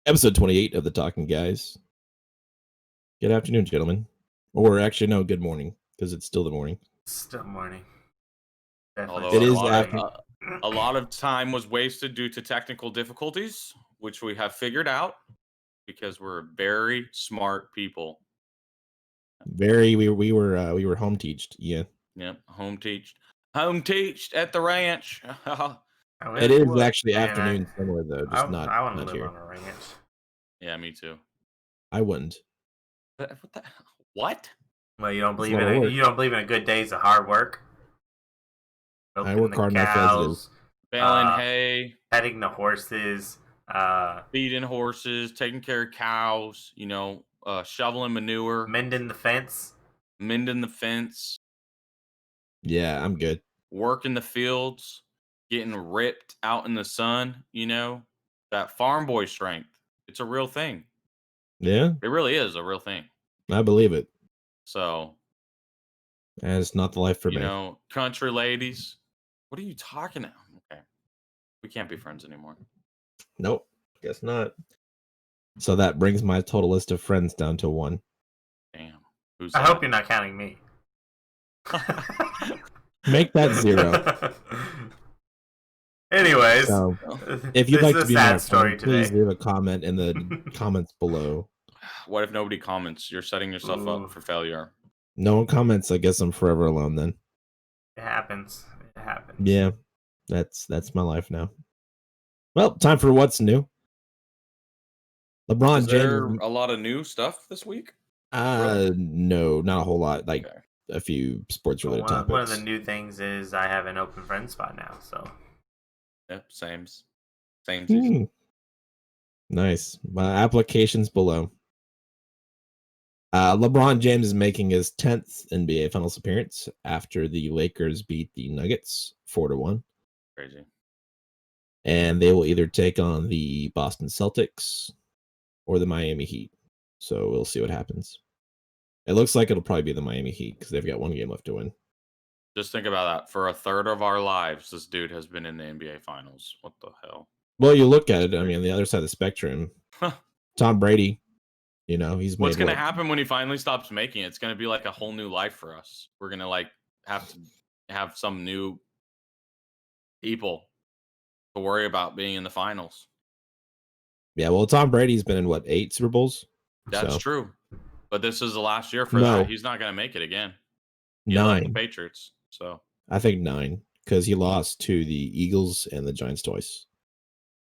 Episode 28 of the Talking Guys. Good afternoon, gentlemen. Or actually, no, good morning, because it's still the morning. Still morning. Although It is after. a lot of time was wasted due to technical difficulties, which we have figured out because we're very smart people. We were home teached. Yeah. Yep, home teached at the ranch. It is actually afternoon somewhere though, just I not want to live here. on a ranch. Yeah, me too. I wouldn't. What? Well, you don't believe in a good day's of hard work. I work hard enough as it is. Baling hay, petting the horses, feeding horses, taking care of cows. Shoveling manure, mending the fence. Yeah, I'm good. Working the fields, getting ripped out in the sun. That farm boy strength. It's a real thing. Yeah, it really is a real thing. I believe it. So, and it's not the life for me. Country ladies. What are you talking about? Okay, we can't be friends anymore. Nope, guess not. So that brings my total list of friends down to 1. Damn. I hope you're not counting me. Make that 0. Anyways, so, if you'd like to be my friend, please leave a comment in the comments below. What if nobody comments? You're setting yourself up for failure. No one comments. I guess I'm forever alone then. It happens. Yeah, that's my life now. Well, time for what's new. LeBron James. Is there a lot of new stuff this week? No, not a whole lot. Like a few sports related topics. One of the new things is I have an open friend spot now. So. Yep, same season. Nice. Applications below. LeBron James is making his 10th NBA Finals appearance after the Lakers beat the Nuggets 4-1. Crazy. And they will either take on the Boston Celtics or the Miami Heat. So we'll see what happens. It looks like it'll probably be the Miami Heat because they've got 1 game left to win. Just think about that. For a third of our lives, this dude has been in the NBA Finals. What the hell? Well, you look at it. I mean, on the other side of the spectrum, Tom Brady, he's what's going to happen when he finally stops making it? It's going to be like a whole new life for us. We're going to have to have some new people to worry about being in the finals. Yeah, well, Tom Brady's been in 8 Super Bowls? That's true. But this is the last year for that. He's not going to make it again. 9. The Patriots. So I think 9 because he lost to the Eagles and the Giants twice.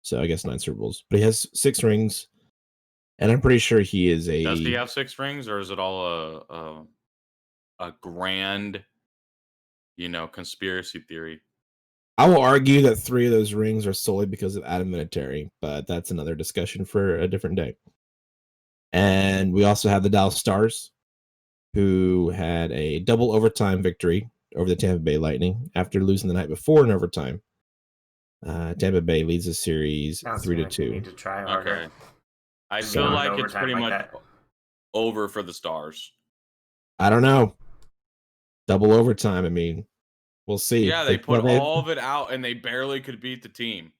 So I guess 9 Super Bowls. But he has 6 rings, and I'm pretty sure he is a. Does he have 6 rings, or is it all a grand, conspiracy theory? I will argue that 3 of those rings are solely because of Adam Vinatieri, but that's another discussion for a different day. And we also have the Dallas Stars, who had a double overtime victory over the Tampa Bay Lightning after losing the night before in overtime. Tampa Bay leads the series 3-2. Need to try harder. Okay. I feel like it's pretty much over for the Stars. I don't know. Double overtime. I mean, we'll see. Yeah, they put all of it out, and they barely could beat the team.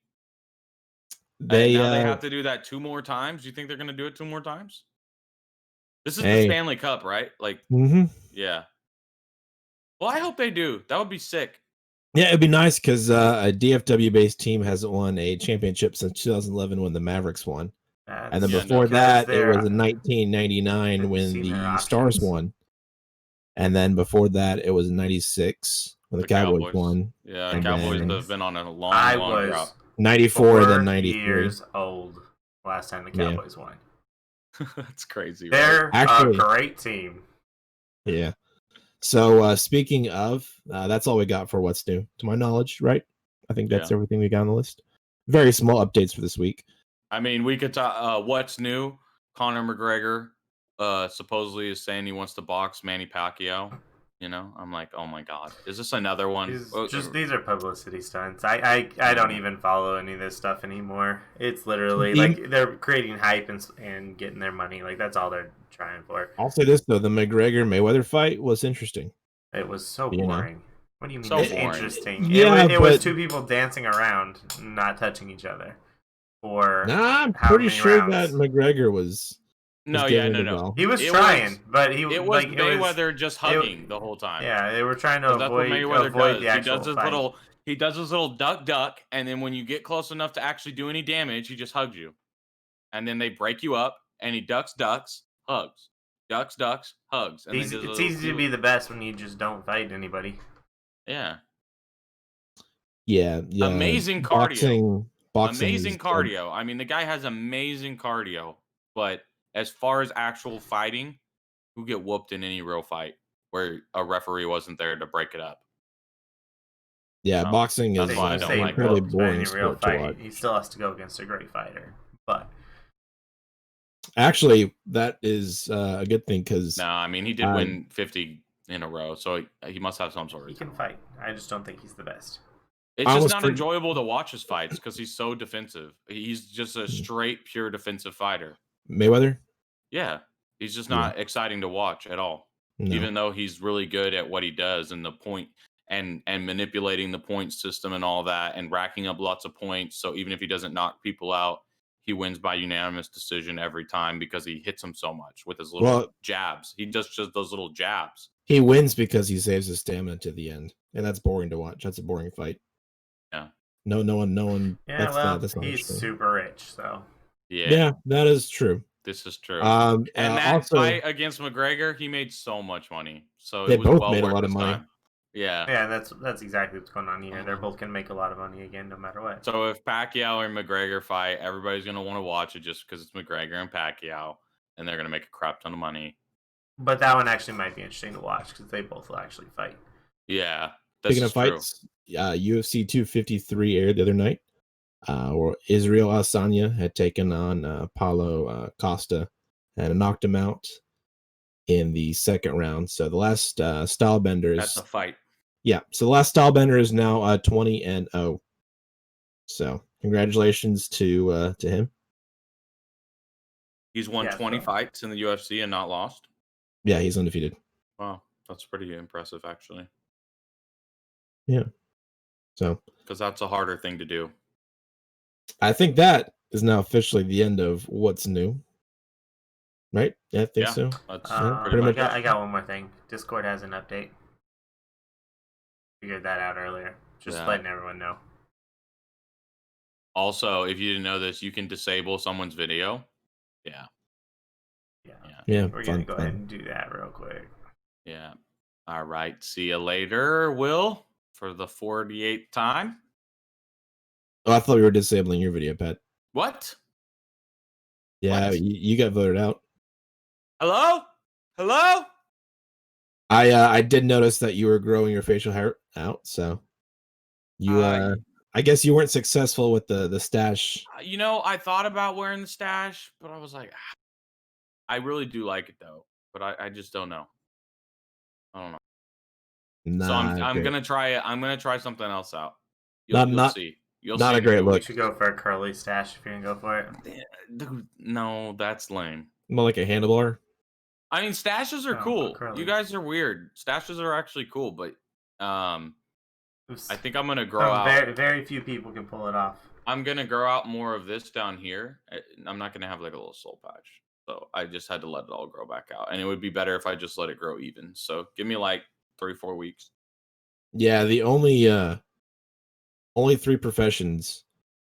They have to do that 2 more times. You think they're going to do it 2 more times? This is the Stanley Cup, right? Yeah. Well, I hope they do. That would be sick. Yeah, it'd be nice because a DFW-based team hasn't won a championship since 2011 when the Mavericks won. And then before that, it was in 1999 when the Stars won. And then before that, it was in 96 when the Cowboys won. Yeah, the Cowboys have been on a long drought. 94 and then 93. Years old last time the Cowboys won. That's crazy. They're a great team. Yeah. So speaking of, that's all we got for what's new, to my knowledge, right? I think that's everything we got on the list. Very small updates for this week. I mean, we could talk what's new. Conor McGregor supposedly is saying he wants to box Manny Pacquiao. I'm like, oh my god, is this another one? These are publicity stunts. I don't even follow any of this stuff anymore. It's literally they're creating hype and getting their money. That's all they're trying for. I'll say this though, the McGregor Mayweather fight was interesting. It was so boring. What do you mean? So it's interesting. Yeah, it was 2 people dancing around, not touching each other. for Nah, I'm how pretty many sure rounds. that McGregor was No, giving no, it no. all. He was trying, but it was Mayweather just hugging the whole time. Yeah, they were trying to that's what Mayweather does. the actual He does his little duck, and then when you get close enough to actually do any damage, he just hugs you. And then they break you up, and he ducks, hugs. Ducks, hugs. And it's easy to be the best when you just don't fight anybody. Yeah. Yeah. Amazing cardio. Boxing amazing cardio. I mean, the guy has amazing cardio, but as far as actual fighting, who get whooped in any real fight where a referee wasn't there to break it up? Yeah, boxing is why I don't like incredibly boring sport to watch. He still has to go against a great fighter, but actually, that is a good thing because I mean, he did win 50 in a row, so he must have some sort of. He can fight. I just don't think he's the best. It's just not enjoyable to watch his fights because he's so defensive. He's just a straight, pure defensive fighter. Mayweather? Yeah. He's just not exciting to watch at all. No. Even though he's really good at what he does and the point and manipulating the point system and all that and racking up lots of points. So even if he doesn't knock people out, he wins by unanimous decision every time because he hits them so much with his little jabs. He does just those little jabs. He wins because he saves his stamina to the end. And that's boring to watch. That's a boring fight. Yeah. No one. Yeah, that's he's super rich, so. Yeah, that is true. This is true. And that also, fight against McGregor, he made so much money. So they it was both made a lot of money. Time. Yeah. Yeah, that's exactly what's going on here. They're both gonna make a lot of money again, no matter what. So if Pacquiao and McGregor fight, everybody's gonna want to watch it just because it's McGregor and Pacquiao, and they're gonna make a crap ton of money. But that one actually might be interesting to watch because they both will actually fight. Yeah. Speaking of fights, UFC 253 aired the other night. Where Israel Adesanya had taken on Paulo Costa and knocked him out in the second round. So the last style bender is... That's a fight. Yeah. So the last style bender is now 20-0. So congratulations to him. He's won 20 fights in the UFC and not lost? Yeah, he's undefeated. Wow. That's pretty impressive, actually. Yeah. So... Because that's a harder thing to do. I think that is now officially the end of what's new. Right? Yeah, I think so. Pretty much. I got one more thing. Discord has an update. Figured that out earlier. Just letting everyone know. Also, if you didn't know this, you can disable someone's video. Yeah. We're going to go ahead and do that real quick. Yeah. All right. See you later, Will, for the 48th time. Oh, I thought we were disabling your video, Pat. What? Yeah, you got voted out. Hello? I did notice that you were growing your facial hair out, so you I guess you weren't successful with the stash. I thought about wearing the stash, but I was like, I really do like it though, but I just don't know. I don't know. So I'm gonna try it. I'm gonna try something else out. You'll see. Not a great look. You should go for a curly stash if you're gonna go for it. Dude, no, that's lame. More like a handlebar. I mean, stashes are cool. You guys are weird. Stashes are actually cool, but I think I'm gonna grow out. Very, very few people can pull it off. I'm gonna grow out more of this down here. I'm not gonna have like a little soul patch, so I just had to let it all grow back out. And it would be better if I just let it grow even. So give me like 3-4 weeks. Yeah, the only 3 professions.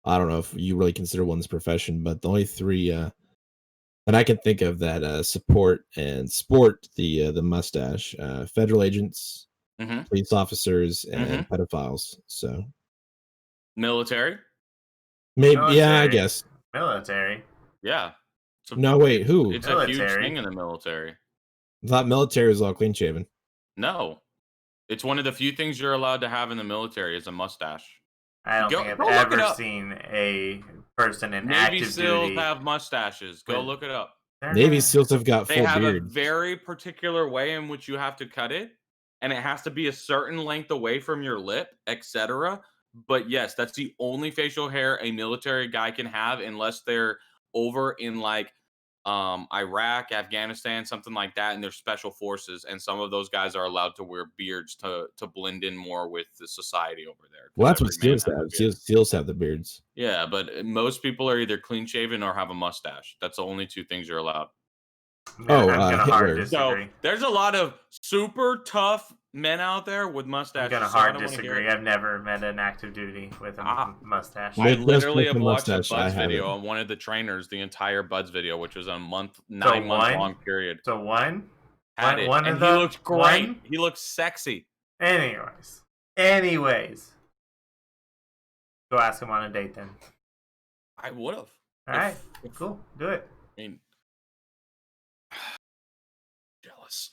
I don't know if you really consider one's profession, but the only 3 that I can think of that support and sport the mustache: federal agents, police officers, and pedophiles. So military, maybe I guess military. Yeah. No, wait, who? It's a huge thing in the military. I thought military was all clean shaven. No, it's one of the few things you're allowed to have in the military is a mustache. I don't think I've ever seen a person in Navy active SEALs duty have mustaches. Go look it up. Navy SEALs have got full beards. They have a very particular way in which you have to cut it, and it has to be a certain length away from your lip, etc. But yes, that's the only facial hair a military guy can have unless they're over in like Iraq, Afghanistan, something like that, and they're special forces, and some of those guys are allowed to wear beards to blend in more with the society over there. Well, Because that's what every man SEALs has a have. beard. SEALs have the beards. Yeah, but most people are either clean shaven or have a mustache. That's the only two things you're allowed. I'm gonna hard Hitler. So disagree. there's a lot of super tough men out there with I'm mustaches. gonna So I hard don't want to hear disagree. it. I've never met an active duty with a mustache. I Just literally with have the watched a mustache, I Buds video haven't. on one of the trainers, the entire Buds video, which was a 9 So month one? long period. So one Had it, one and of he the looks great. one. He looks sexy. Anyways, go ask him on a date then. I would have. All right, cool. Do it. I mean, jealous.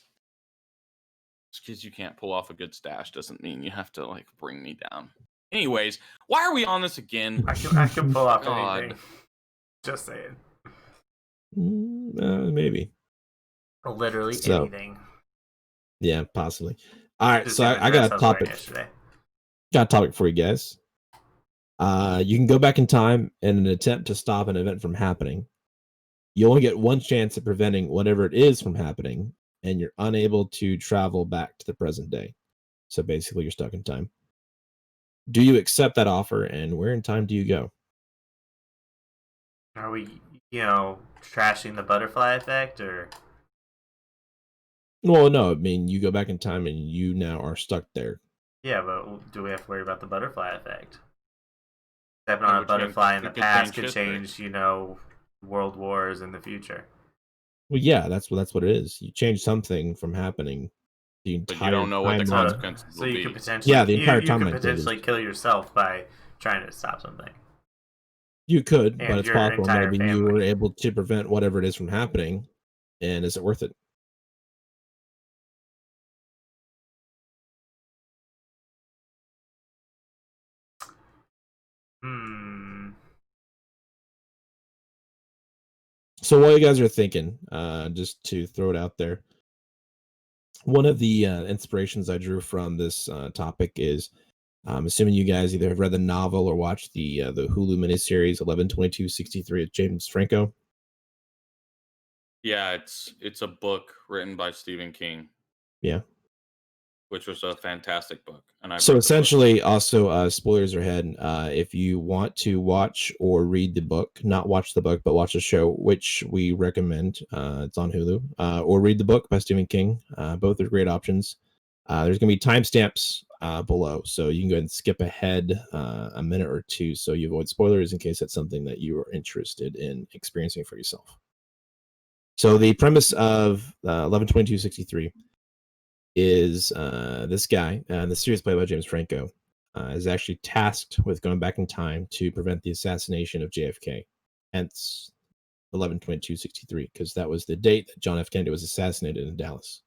Just because you can't pull off a good stash doesn't mean you have to like bring me down. Anyways, why are we on this again? I can pull off God. anything. Just saying. Maybe. Literally So, anything. Yeah, possibly. All right, Just so in the I dress got a was wearing topic. yesterday. Got a topic for you guys. You can go back in time in an attempt to stop an event from happening. You only get one chance at preventing whatever it is from happening, and you're unable to travel back to the present day. So basically, you're stuck in time. Do you accept that offer, and where in time do you go? Are we, trashing the butterfly effect, or? Well, no, I mean, you go back in time and you now are stuck there. Yeah, but do we have to worry about the butterfly effect? Stepping on a butterfly in the past could change, world wars in the future. Well, yeah, that's what it is. You change something from happening. The entire But you don't know what the timeline. consequences will So you be. could potentially, Yeah, the entire you could timeline potentially changes. kill yourself by trying to stop something. You could, And but it's your possible entire maybe you were family. able to prevent whatever it is from happening. And is it worth it? So while you guys are thinking, just to throw it out there, one of the inspirations I drew from this topic is, I'm assuming you guys either have read the novel or watched the Hulu miniseries 11/22/63 with James Franco. Yeah, it's a book written by Stephen King. Yeah. Which was a fantastic book. And so essentially, also spoilers ahead. If you want to watch or read the book, not watch the book, but watch the show, which we recommend, it's on Hulu, or read the book by Stephen King. Both are great options. There's going to be timestamps below, so you can go ahead and skip ahead a minute or two so you avoid spoilers in case that's something that you are interested in experiencing for yourself. So the premise of 11/22/63 is this guy, the series played by James Franco, is actually tasked with going back in time to prevent the assassination of JFK. Hence 11/22/63, because that was the date that John F. Kennedy was assassinated in Dallas.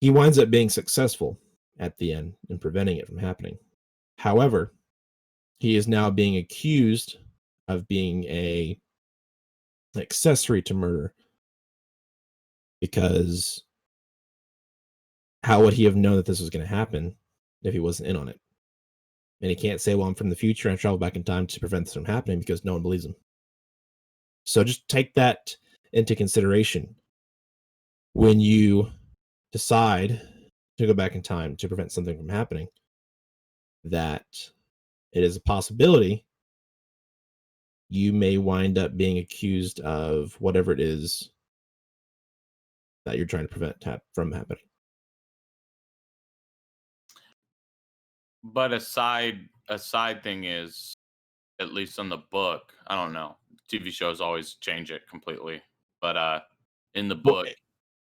He winds up being successful at the end in preventing it from happening. However, he is now being accused of being an accessory to murder, because how would he have known that this was going to happen if he wasn't in on it? And he can't say, well, I'm from the future and travel back in time to prevent this from happening, because no one believes him. So just take that into consideration when you decide to go back in time to prevent something from happening, that it is a possibility you may wind up being accused of whatever it is that you're trying to prevent from happening. But a side thing is, at least on the book, I don't know. TV shows always change it completely. But in the book,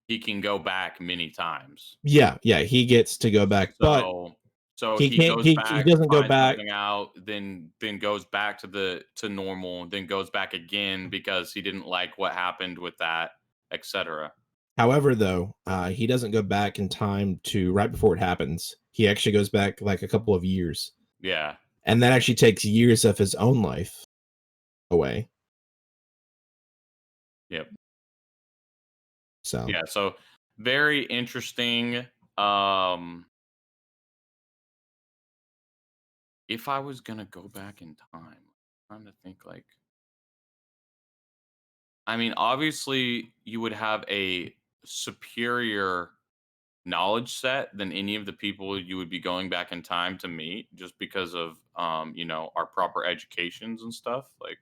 he can go back many times. Yeah, he gets to go back, but he can't. Goes back, He doesn't go back. Something out, then goes back to normal, then goes back again because he didn't like what happened with that, etc. However, though, he doesn't go back in time to right before it happens. He actually goes back like a couple of years. Yeah. And that actually takes years of his own life away. Yep. So yeah, so very interesting. If I was gonna go back in time, I'm trying to think, like, I mean, obviously, you would have a superior knowledge set than any of the people you would be going back in time to meet, just because of our proper educations and stuff. Like,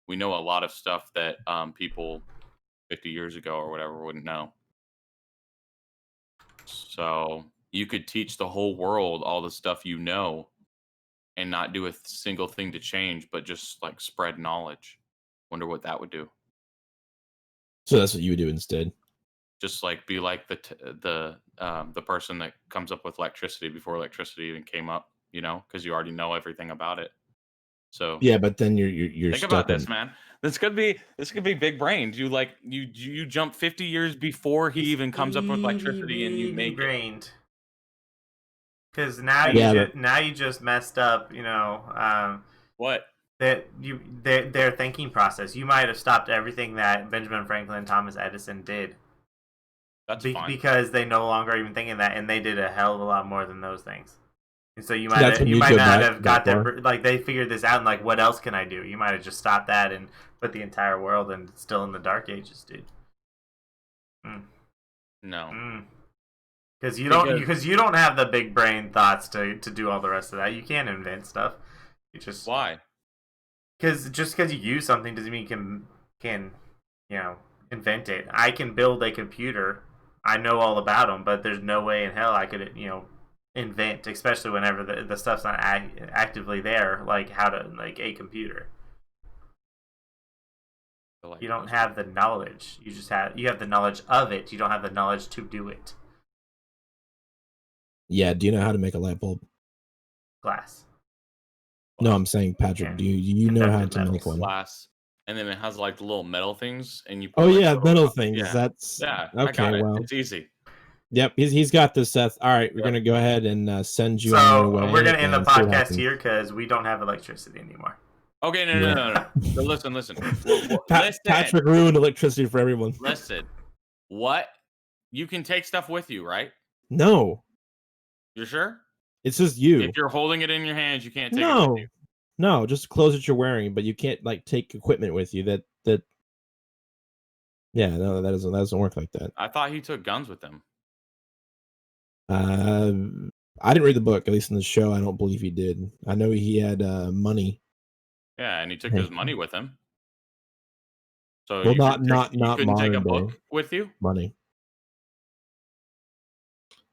we know a lot of stuff that people 50 years ago or whatever wouldn't know. So you could teach the whole world all the stuff you know and not do a single thing to change, but just like spread knowledge. Wonder what that would do. So that's what you would do instead. Just like be like the person that comes up with electricity before electricity even came up, because you already know everything about it. So yeah, but then you're think stuck about this, man. This could be big brained. You jump 50 years before he even comes up with electricity, and you make brained. Because now you just messed up. What? Their thinking process. You might have stopped everything that Benjamin Franklin and Thomas Edison did. That's fine. Because they no longer even thinking that, and they did a hell of a lot more than those things. And so you might not have got there. Like, they figured this out, and like, what else can I do? You might have just stopped that and put the entire world and still in the dark ages, dude. No. Because you don't have the big brain thoughts to do all the rest of that. You can't invent stuff. Why? Because just because you use something doesn't mean you can invent it. I can build a computer. I know all about them, but there's no way in hell I could invent, especially whenever the stuff's not actively there, like how to a computer. You don't have the knowledge. You have the knowledge of it. You don't have the knowledge to do it. Yeah, do you know how to make a light bulb? Glass. No, I'm saying, Patrick, do you know how to make one? Glass. And then it has like the little metal things, and you. Oh yeah, metal things. Yeah. That's okay. I got it. Well, it's easy. Yep, he's got this, Seth. All right, we're gonna go ahead and send you on your way. So we're gonna end the podcast here because we don't have electricity anymore. Okay, no. So listen. Patrick ruined electricity for everyone. Listen, what? You can take stuff with you, right? No. You're sure? It's just you. If you're holding it in your hands, you can't take it with you. No, just clothes that you're wearing, but you can't take equipment with you. That. Yeah, no, that doesn't work like that. I thought he took guns with him. I didn't read the book. At least in the show, I don't believe he did. I know he had money. Yeah, and he took his money with him. So well, you couldn't take a book with you. Money.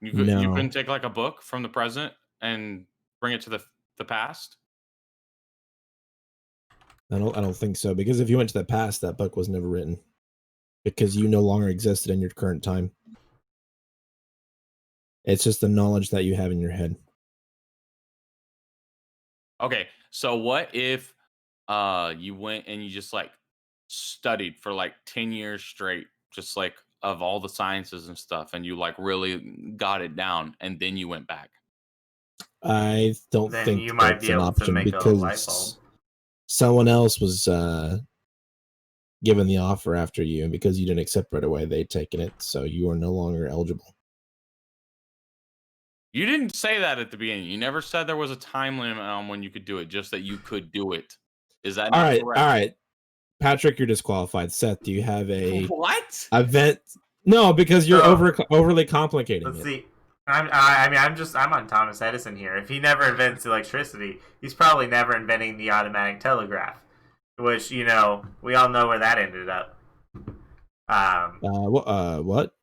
You couldn't take like a book from the present and bring it to the past. I don't think so, because if you went to the past, that book was never written, because you no longer existed in your current time. It's just the knowledge that you have in your head. Okay, so what if you went and you just like studied for like 10 years straight, just like of all the sciences and stuff, and you like really got it down, and then you went back? I don't think you might be able to make a light bulb. Someone else was given the offer after you, and because you didn't accept right away, they'd taken it, so you are no longer eligible. You didn't say that at the beginning. You never said there was a time limit on when you could do it, just that you could do it. Is that not correct? All right. Patrick, you're disqualified. Seth, do you have a what event? No, because you're overly complicating it. See, I'm on Thomas Edison here. If he never invents electricity, he's probably never inventing the automatic telegraph, which we all know where that ended up. What?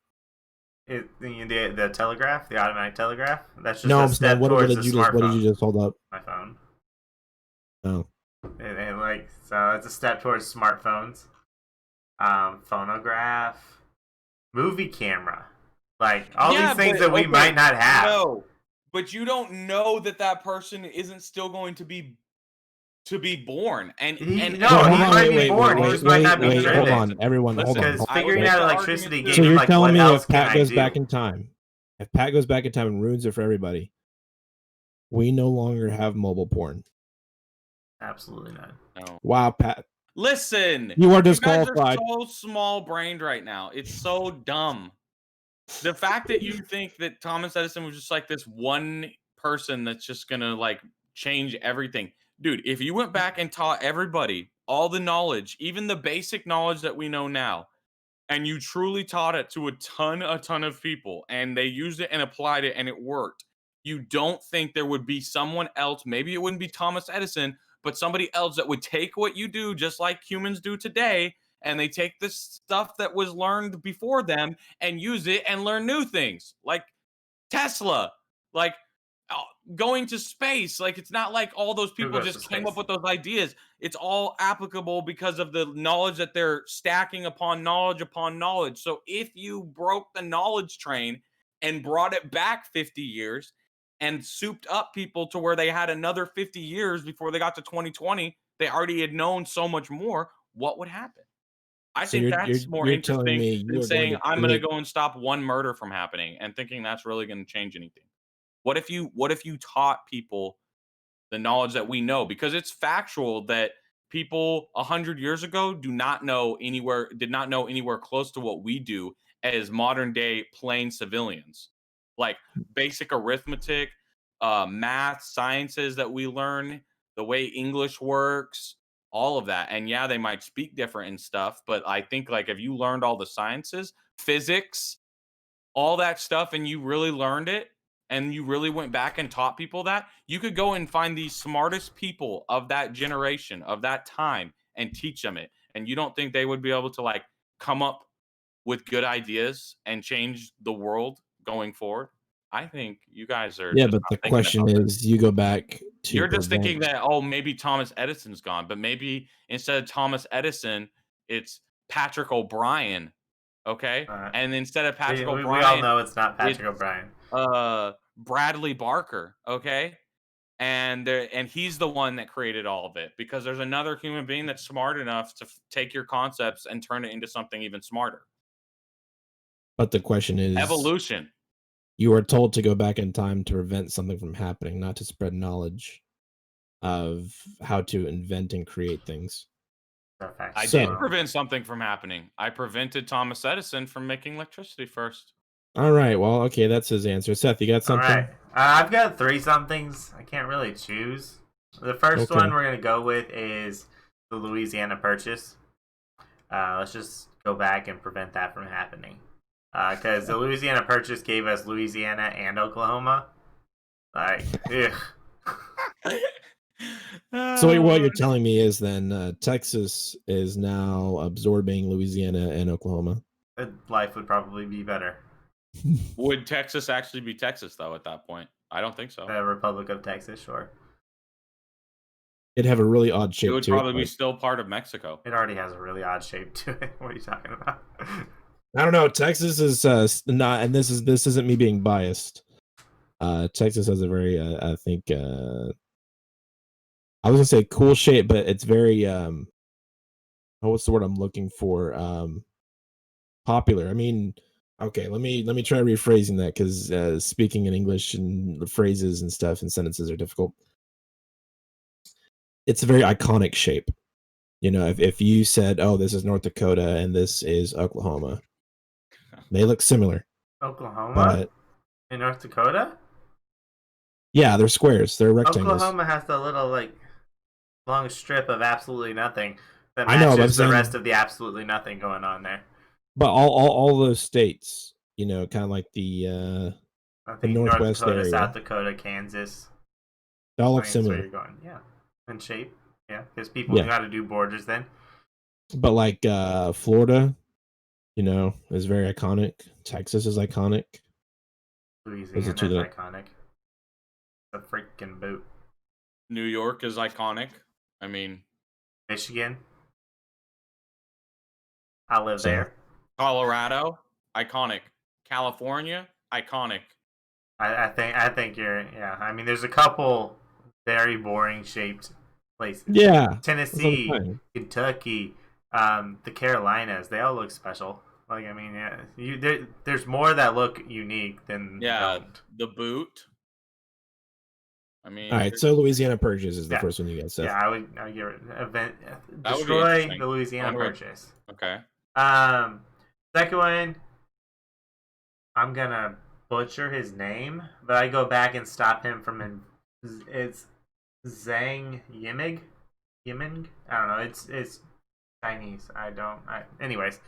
The telegraph, the automatic telegraph. That's just a step towards the smartphone. What did you just hold up? My phone. Oh. And so it's a step towards smartphones. Phonograph, movie camera, all these things that we might not have. No, but you don't know that person isn't still going to be born, and he might be born. He just might not be driven. Hold on, everyone. Because figuring out electricity gave so him you're telling me if Pat goes back in time, and ruins it for everybody, we no longer have mobile porn. Absolutely not. No. Wow, Pat. Listen, you are disqualified. You guys are so small-brained right now. It's so dumb. The fact that you think that Thomas Edison was just like this one person that's just gonna change everything. Dude, if you went back and taught everybody all the knowledge, even the basic knowledge that we know now, and you truly taught it to a ton of people, and they used it and applied it and it worked, you don't think there would be someone else, maybe it wouldn't be Thomas Edison, but somebody else that would take what you do just like humans do today, and they take this stuff that was learned before them and use it and learn new things, like Tesla, like uh, going to space. Like, it's not like all those Who people goes to just came up space? with those ideas. It's all applicable because of the knowledge that they're stacking upon knowledge. So if you broke the knowledge train and brought it back 50 years and souped up people to where they had another 50 years before they got to 2020, they already had known so much more, what would happen? I So think you're you're that's more you're telling interesting me than you are going saying to I'm going to create. go and stop one murder from happening and thinking that's really going to change anything. What if you taught people the knowledge that we know, because it's factual that people 100 years ago did not know anywhere close to what we do as modern day plain civilians, like basic arithmetic, math, sciences that we learn, the way English works, all of that. And yeah, they might speak different and stuff, but I think like if you learned all the sciences, physics, all that stuff, and you really learned it and you really went back and taught people that, you could go and find the smartest people of that generation, of that time, and teach them it. And you don't think they would be able to like come up with good ideas and change the world going forward? I think you guys are Yeah, just but not the thinking question about this. is, you go back to You're just thinking prevent. that, oh, maybe Thomas Edison's gone, but maybe instead of Thomas Edison, it's Patrick O'Brien. Okay. Uh, And instead of we, Patrick we we all O'Brien, know it's not it's Patrick O'Brien. Bradley Barker, okay? And he's the one that created all of it, because there's another human being that's smart enough to take your concepts and turn it into something even smarter. But the question is, Evolution. you are told to go back in time to prevent something from happening, not to spread knowledge of how to invent and create things. I So, did prevent something from happening. I prevented Thomas Edison from making electricity first. all right, well, okay, that's his answer. Seth, you got All something? right. I've got three somethings. I can't really choose. The first Okay. one we're going to go with is the Louisiana Purchase. Let's just go back and prevent that from happening. Because the Louisiana Purchase gave us Louisiana and Oklahoma. Like, ugh. So what you're telling me is then Texas is now absorbing Louisiana and Oklahoma. Life would probably be better. Would Texas actually be Texas, though, at that point? I don't think so. The Republic of Texas, sure. It'd have a really odd shape It would to probably it. be still part of Mexico. It already has a really odd shape to it. What are you talking about? I don't know. Texas is not, and this isn't me being biased. Texas has a very, I think, I was gonna say cool shape, but it's very, what's the word I'm looking for? Popular. I mean, okay, let me try rephrasing that, because speaking in English and phrases and stuff and sentences are difficult. It's a very iconic shape. You know, if you said, "Oh, this is North Dakota and this is Oklahoma," they look similar. Oklahoma? But in North Dakota? yeah, they're squares. They're rectangles. Oklahoma has the little, like, long strip of absolutely nothing that I know, but I'm matches the saying, rest of the absolutely nothing going on there. but all those states, you know, kind of like I the think North Northwest Dakota, area, South Dakota, Kansas. they all I look think that's where similar. you're going. Yeah. In shape. Yeah. Because people knew how to do borders then. But like Florida, you know, is very iconic. Texas is iconic. Louisiana is iconic. The freaking boot. New York is iconic. I mean, Michigan. I live there. Colorado, iconic. California, iconic. I think you're, yeah. I mean, there's a couple very boring shaped places. Yeah. Tennessee, Kentucky, the Carolinas, they all look special. Like, I mean, yeah, there's more that look unique than don't. The boot. I mean, all right. So Louisiana Purchase is the first one you guys said. Yeah, I would destroy the Louisiana Purchase. Okay. Second one, I'm gonna butcher his name, but I go back and stop him from it's Zhang Yimig. Yiming? I don't know. It's Chinese. Anyways,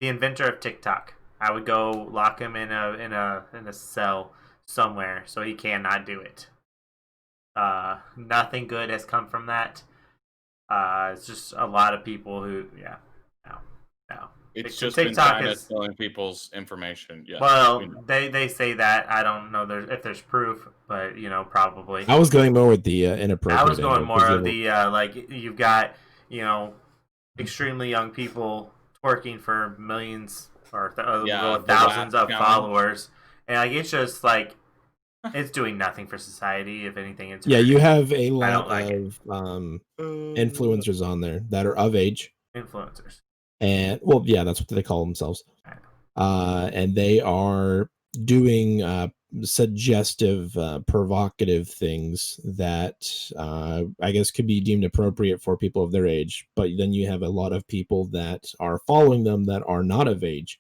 the inventor of TikTok. I would go lock him in a cell somewhere so he cannot do it. Nothing good has come from that. It's just a lot of people who, no. It's just TikTok been China stealing people's information. Yes. Well, they say that. I don't know if there's proof, but probably. I was going more with the inappropriate. I was going more of the like you've got extremely young people twerking for millions or thousands of followers, and like it's just like it's doing nothing for society. If anything, it's you have a lot of influencers on there that are of age. Influencers. And well, yeah, that's what they call themselves. And they are doing suggestive, provocative things that I guess could be deemed appropriate for people of their age. But then you have a lot of people that are following them that are not of age.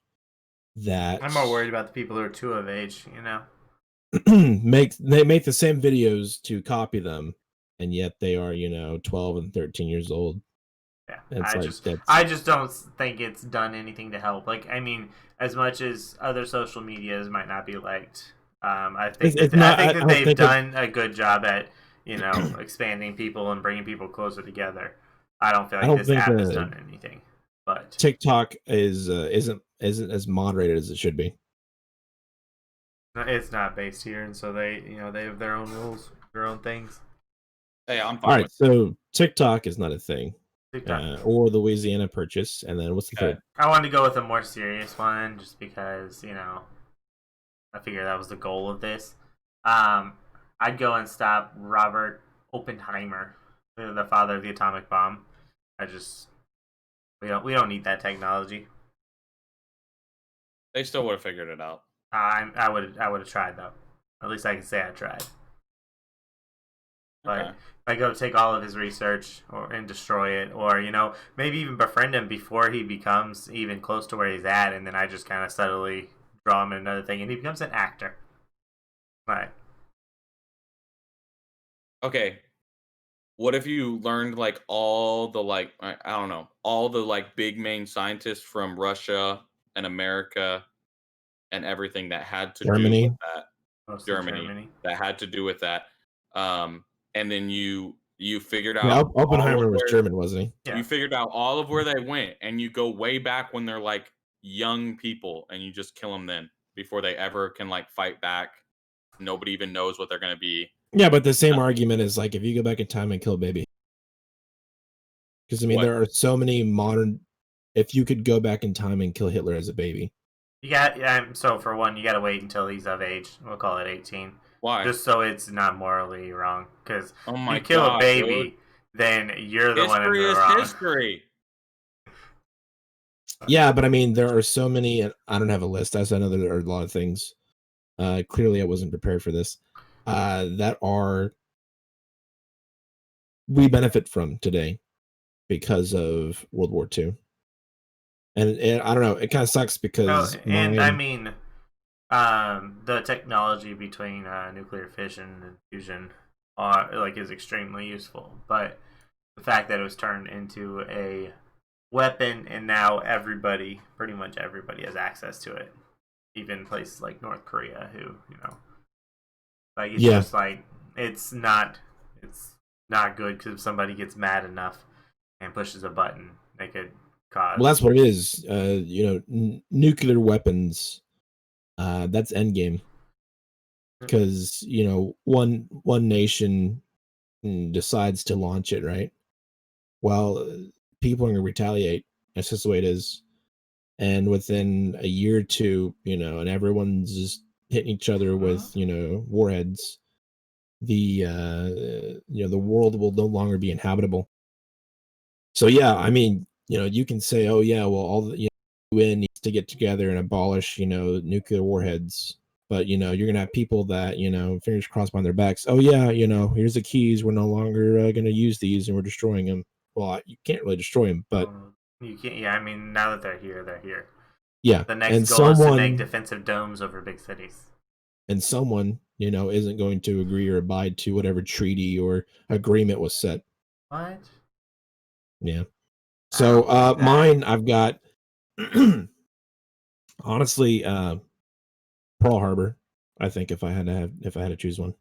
That I'm more worried about the people who are too of age. they make the same videos to copy them, and yet they are 12 and 13 years old. Yeah, I just don't think it's done anything to help. Like, I mean, as much as other social medias might not be liked, I think that they've done a good job at expanding people and bringing people closer together. I don't feel like this app has done anything. But TikTok isn't as moderated as it should be. It's not based here, and so they have their own rules, their own things. Hey, I'm fine. All right, so TikTok is not a thing. Or the Louisiana Purchase, and then what's the third? I wanted to go with a more serious one, just because I figured that was the goal of this. I'd go and stop Robert Oppenheimer, the father of the atomic bomb. We don't need that technology. They still would have figured it out. I would have tried though. At least I can say I tried. But if I go take all of his research and destroy it, or maybe even befriend him before he becomes even close to where he's at, and then I just kind of subtly draw him in another thing, and he becomes an actor. Right. Okay. What if you learned like all the I don't know, all the big main scientists from Russia and America and everything that had to do with that? Germany that had to do with that. And then you figured out Oppenheimer was German, wasn't he? Yeah. You figured out all of where they went, and you go way back when they're like young people, and you just kill them then before they ever can fight back. Nobody even knows what they're going to be. Yeah, but the same argument is if you go back in time and kill a baby, because I mean there are so many modern. If you could go back in time and kill Hitler as a baby, so for one, you got to wait until he's of age. We'll call it 18. Why? Just so it's not morally wrong. Because you kill a baby, then you're the one in the wrong. History. Yeah, but I mean, there are so many. I don't have a list. I know there are a lot of things. Clearly, I wasn't prepared for this. That we benefit from today because of World War II. And I don't know. It kind of sucks because the technology between nuclear fission and fusion is extremely useful, but the fact that it was turned into a weapon and now pretty much everybody has access to it, even places like North Korea who just it's not good, because if somebody gets mad enough and pushes a button, they could cause. Well, that's what it is. Nuclear weapons. That's endgame, because one nation decides to launch it, right? Well, people are going to retaliate. That's just the way it is. And within a year or two, and everyone's just hitting each other with warheads, the world will no longer be inhabitable. So yeah, I mean, you can say, oh yeah, well, all the UN needs to get together and abolish nuclear warheads, but you're gonna have people that fingers crossed behind their backs, oh yeah, here's the keys, we're no longer gonna use these and we're destroying them. Well, you can't really destroy them, but you can't. Yeah, I mean, now that they're here. Yeah, the next goal is to make defensive domes over big cities, and someone isn't going to agree or abide to whatever treaty or agreement was set. What? Yeah. So mine, I've got honestly Pearl Harbor. I think if I had to choose one.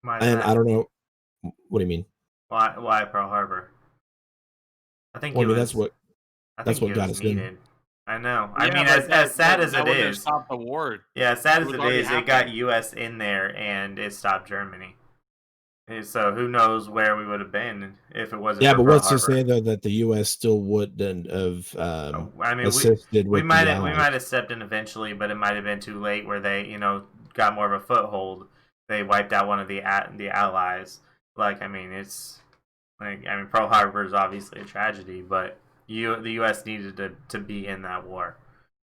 Why is And that? I don't know. What do you mean? Why Pearl Harbor? I think Well, I it mean was. I that's think what it got was us in. needed. I know. I Yeah, mean, but as sad as that it wouldn't have is, stopped the war. yeah, as sad It as was it already is, it got happening. U.S. in there and it stopped Germany. So who knows where we would have been if it wasn't Yeah, for but Pearl what's to Harbor. say though that the U.S. still wouldn't have I mean, assisted we with might the have Allies? stepped in eventually, but it might have been too late where they got more of a foothold. They wiped out one of the allies. Like I mean, it's like I mean Pearl Harbor is obviously a tragedy, but the U.S. needed to be in that war,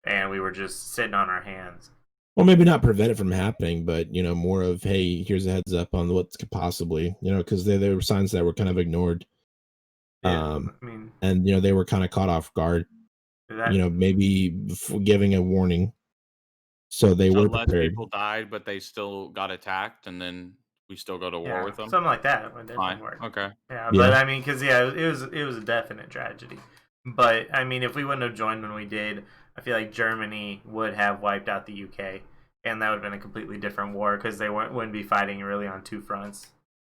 and we were just sitting on our hands. Well, maybe not prevent it from happening, but more of, hey, here's a heads up on what could possibly, because there were signs that were kind of ignored, Yeah, I mean and they were kind of caught off guard. that. Maybe giving a warning, so they So were less prepared. people died, but they still got attacked, and then we still go to war Yeah, with them. something like that would definitely Fine. work. Okay. Yeah, but Yeah. I mean, because yeah, it was a definite tragedy. But I mean, if we wouldn't have joined when we did, I feel like Germany would have wiped out the UK, and that would have been a completely different war because they wouldn't be fighting really on two fronts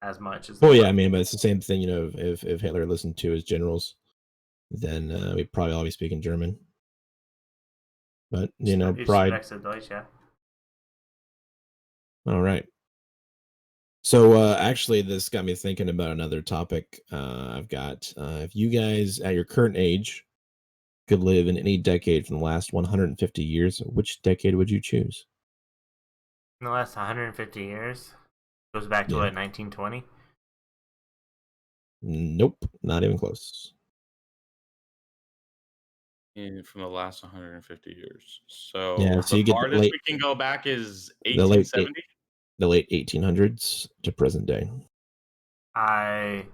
as much as they Well, yeah, would. I mean, but it's the same thing. If Hitler listened to his generals, then we'd probably all be speaking German. But Ich pride. spreche Deutsch, yeah. All right. So actually, this got me thinking about another topic. I've got if you guys at your current age could live in any decade from the last 150 years, which decade would you choose? In the last 150 years, goes back to Yeah. what 1920. Nope, not even close. From the last 150 years. Yeah, So so the you get farthest we can go back is the late 1870. the late 1800s to present day. I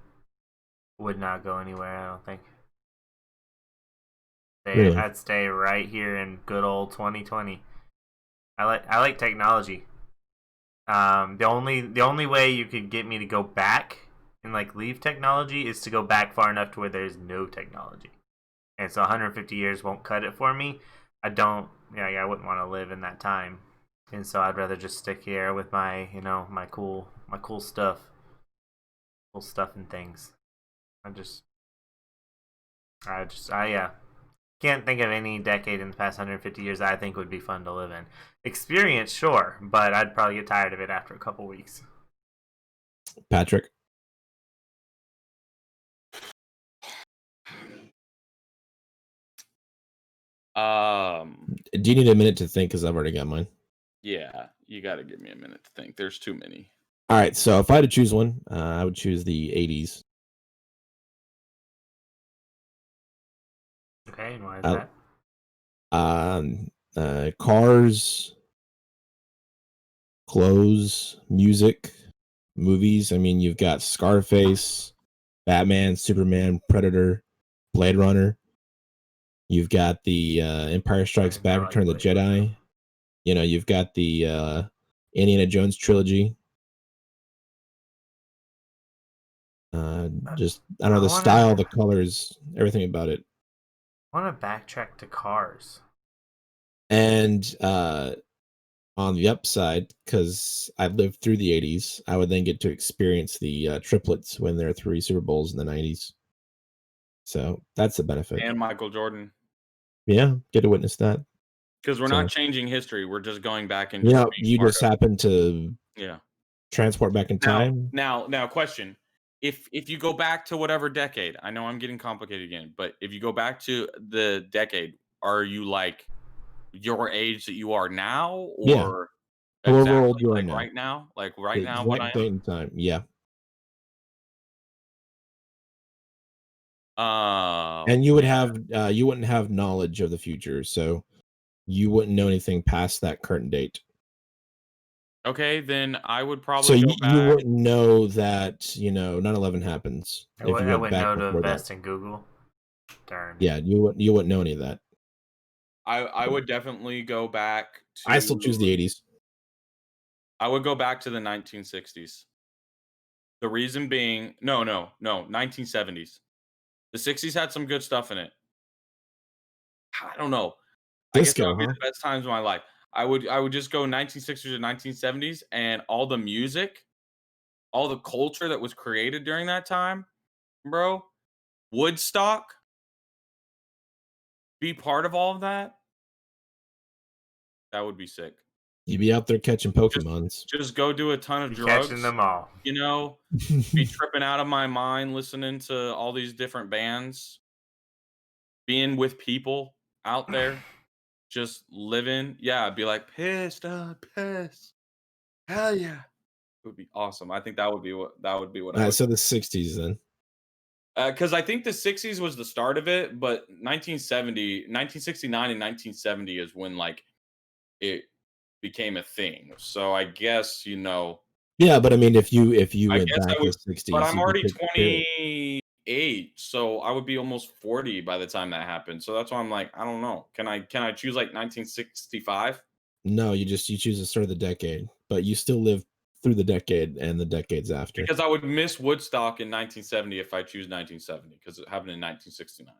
would not go anywhere. I don't think. Really? I'd stay right here in good old 2020. I like technology. The only way you could get me to go back and like leave technology is to go back far enough to where there's no technology, and so 150 years won't cut it for me. I don't. Yeah, I wouldn't want to live in that time, and so I'd rather just stick here with my my cool stuff and things. I just I yeah can't think of any decade in the past 150 years that I think would be fun to live in. Experience, sure, but I'd probably get tired of it after a couple weeks. Patrick? Do you need a minute to think? Because I've already got mine. Yeah, you got to give me a minute to think. There's too many. All right, so if I had to choose one, I would choose the 80s. Okay, and why is that? Cars, clothes, music, movies. I mean, you've got Scarface, Batman, Superman, Predator, Blade Runner. You've got the Empire Strikes I Back, like Return of the Blade Runner. Jedi. You've got the Indiana Jones trilogy. Just I don't know, the style, the colors, everything about it. I want to backtrack to Cars. And on the upside, because I lived through the 80s, I would then get to experience the triplets when there are 3 Super Bowls in the 90s. So that's the benefit. And Michael Jordan. Yeah, get to witness that. Because we're So, not changing history. We're just going back and just yeah, being you part just of it. happen to Yeah. transport back in time. Now, question: if you go back to whatever decade, I know I'm getting complicated again, but if you go back to the decade, are you like your age that you are now, Yeah, or however old exactly you are like now. right now, The what I exact date and time. Yeah. am? Oh And man. you wouldn't have knowledge of the future, so you wouldn't know anything past that current date. Okay, then I would So probably go you back. wouldn't know that 9/11 happens if you I went wouldn't back know to before that. invest in Google. Darn. Yeah, you wouldn't know any of that. I would definitely go back I still choose the to. 80s. I would go back to the 1960s. The reason being, no, 1970s. The 60s had some good stuff in it. I don't know. I guess that Disco, would be huh? the best times of my life. I would just go 1960s to 1970s and all the music, all the culture that was created during that time, bro. Woodstock, be part of all of that. That would be sick. You'd be out there catching Pokemons. Just go do a ton of Be drugs. catching them all. You know, be tripping out of my mind listening to all these different bands, being with people out there, just living. Yeah, I'd be like, pissed. Hell yeah. It would be awesome. I think that would be what I would. So the 60s then. Because I think the 60s was the start of it, but 1969 and 1970 is when like it became a thing. So I guess Yeah, but I mean, if you I went guess back I to would, the 60s, but I'm you could already pick the period. 28, so I would be almost 40 by the time that happened. So that's why I'm like, I don't know. Can I choose like 1965? No, you choose the start of the decade, but you still live through the decade and the decades after. Because I would miss Woodstock in 1970 if I choose 1970 because it happened in 1969.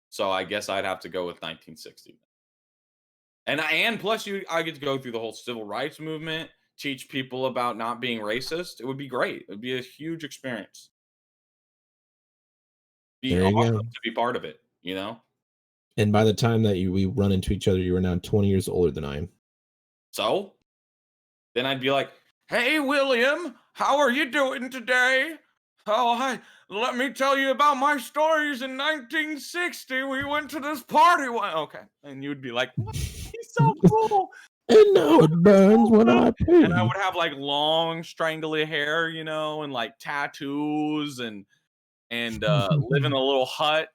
So I guess I'd have to go with 1960. And plus I get to go through the whole civil rights movement, teach people about not being racist. It would be great. It would be a huge experience. Be There you awesome go. to be part of it, And by the time that we run into each other, you are now 20 years older than I am. So then I'd be like, "Hey, William, how are you doing today? Oh, hi. Let me tell you about my stories in 1960. We went to this party." Okay. And you would be like, "What? He's so cool." And now it burns when I pee. And I would have like long, strangly hair, and like tattoos and live in a little hut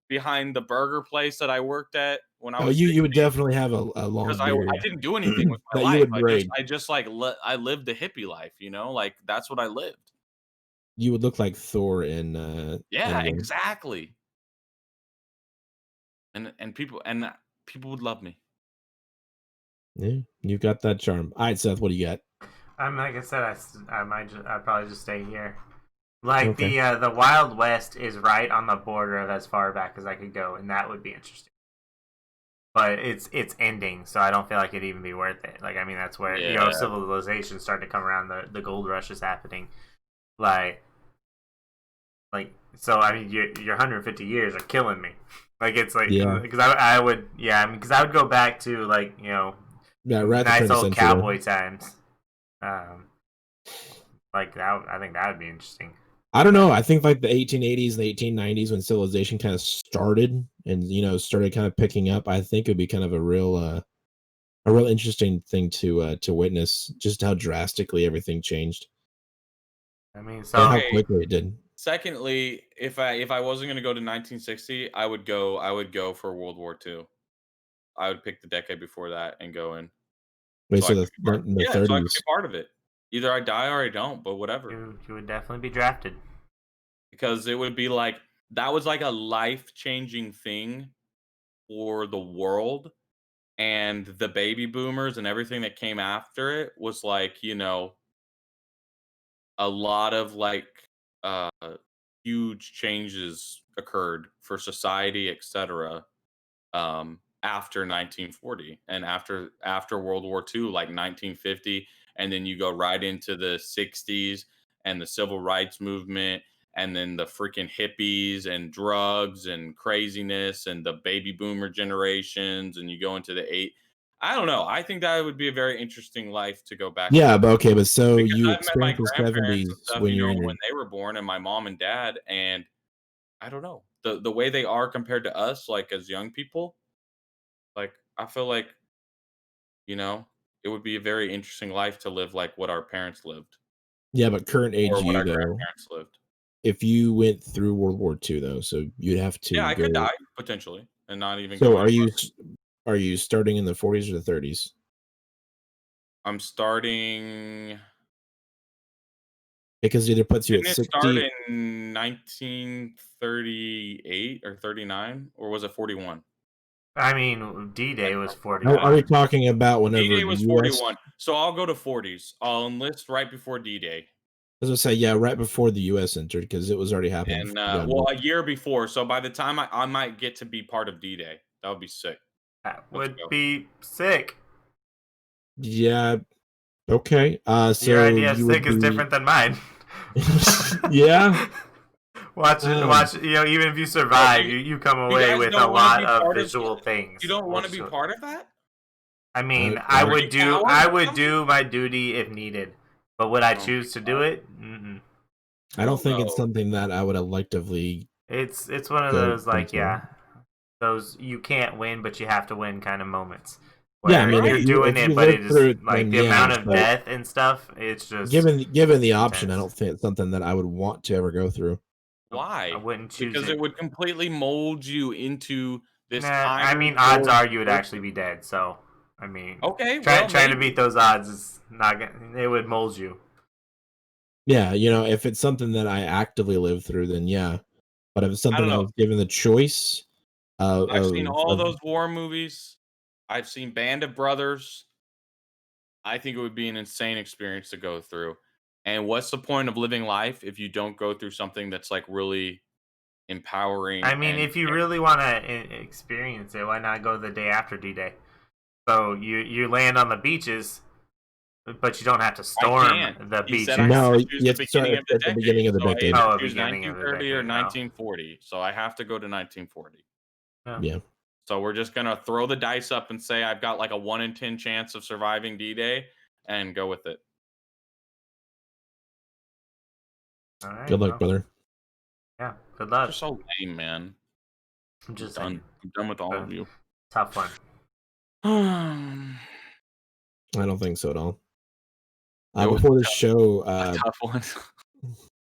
behind the burger place that I worked at when I was. You would definitely have a long because beard. I didn't do anything with my that life. you would braid. I just like I lived the hippie life, like that's what I lived. You would look like Thor in Yeah, Endgame. exactly. And people would love me. Yeah, you've got that charm. All right, Seth, what do you got? Like I said, I'd probably just stay here. Like Okay. the Wild West is right on the border of as far back as I could go, and that would be interesting. But it's ending, so I don't feel like it'd even be worth it. Like, I mean, that's where civilization started to come around. The gold rush is happening. Like so. I mean, your 150 years are killing me. Like, it's like because I would because I would go back to like nice old cowboy times. Like that. I think that would be interesting. I don't know. I think like the 1880s and the 1890s when civilization kind of started and started kind of picking up, I think it would be kind of a real interesting thing to witness just how drastically everything changed. I mean, and how quickly it did. Secondly, if I wasn't going to go to 1960, I would go for World War II. I would pick the decade before that and go in. Wait, so the 30s. So I could be part of it. Either I die or I don't, but whatever. You would definitely be drafted. Because it would be like, that was like a life-changing thing for the world. And the baby boomers and everything that came after it was like, a lot of like huge changes occurred for society, etc. After 1940 and after World War II, like 1950, and then you go right into the 60s and the civil rights movement, and then the freaking hippies and drugs and craziness and the baby boomer generations, and you go into the I don't know. I think that would be a very interesting life to go back. Yeah, but okay, but so because you I've met my experienced the grandparents 70s and stuff, when when they were born, and my mom and dad, and I don't know the way they are compared to us, like as young people. Like I feel like, it would be a very interesting life to live like what our parents lived. Yeah, but current age Or what you our though. grandparents lived. If you went through World War II though, so you'd have to. Yeah, I could die potentially and not even. So are you starting in the 40s or the 30s? I'm starting. Because it either puts you at 60. Start in 1938 or 39, or was it 41? I mean, D-Day was 41. Are we talking about whenever D-Day was 41? So I'll go to 40s. I'll enlist right before D-Day. As I say, yeah, right before the U.S. entered, because it was already happening. And well, a year before. So by the time I might get to be part of D-Day. That would be sick. That would be sick. Yeah. Okay. So your idea of you sick would is be... different than mine. Yeah. Watch it. Watch. Even if you survive, you come away with a lot of visual things. You don't want to be part of that. I mean, I would do my duty if needed, but would I choose to do it? Mm-mm. I don't think it's something that I would electively. It's one of those those you can't win, but you have to win kind of moments. Yeah, I mean, you're doing it, but it is like the amount of death and stuff. It's just given the option, I don't think it's something that I would want to ever go through. Why? I wouldn't choose because it would completely mold you into this. I mean, odds are you would actually be dead. So, I mean, okay, trying to beat those odds is not gonna. It would mold you. Yeah, if it's something that I actively live through, then yeah. But if it's something I was given the choice, I've seen all those war movies. I've seen Band of Brothers. I think it would be an insane experience to go through. And what's the point of living life if you don't go through something that's like really empowering? I mean, if you really want to experience it, why not go the day after D-Day? So you land on the beaches, but you don't have to storm the beaches. No, you have to start at the beginning of the decade. Oh, beginning of the decade. 1930 or 1940. So I have to go to 1940. Yeah. So we're just gonna throw the dice up and say I've got like a 1 in 10 chance of surviving D-Day, and go with it. All right, good luck, brother. Yeah, good luck. You're so lame, man. I'm just done. I'm done with all of you. Tough one. I don't think so at all. Before the show, a tough one.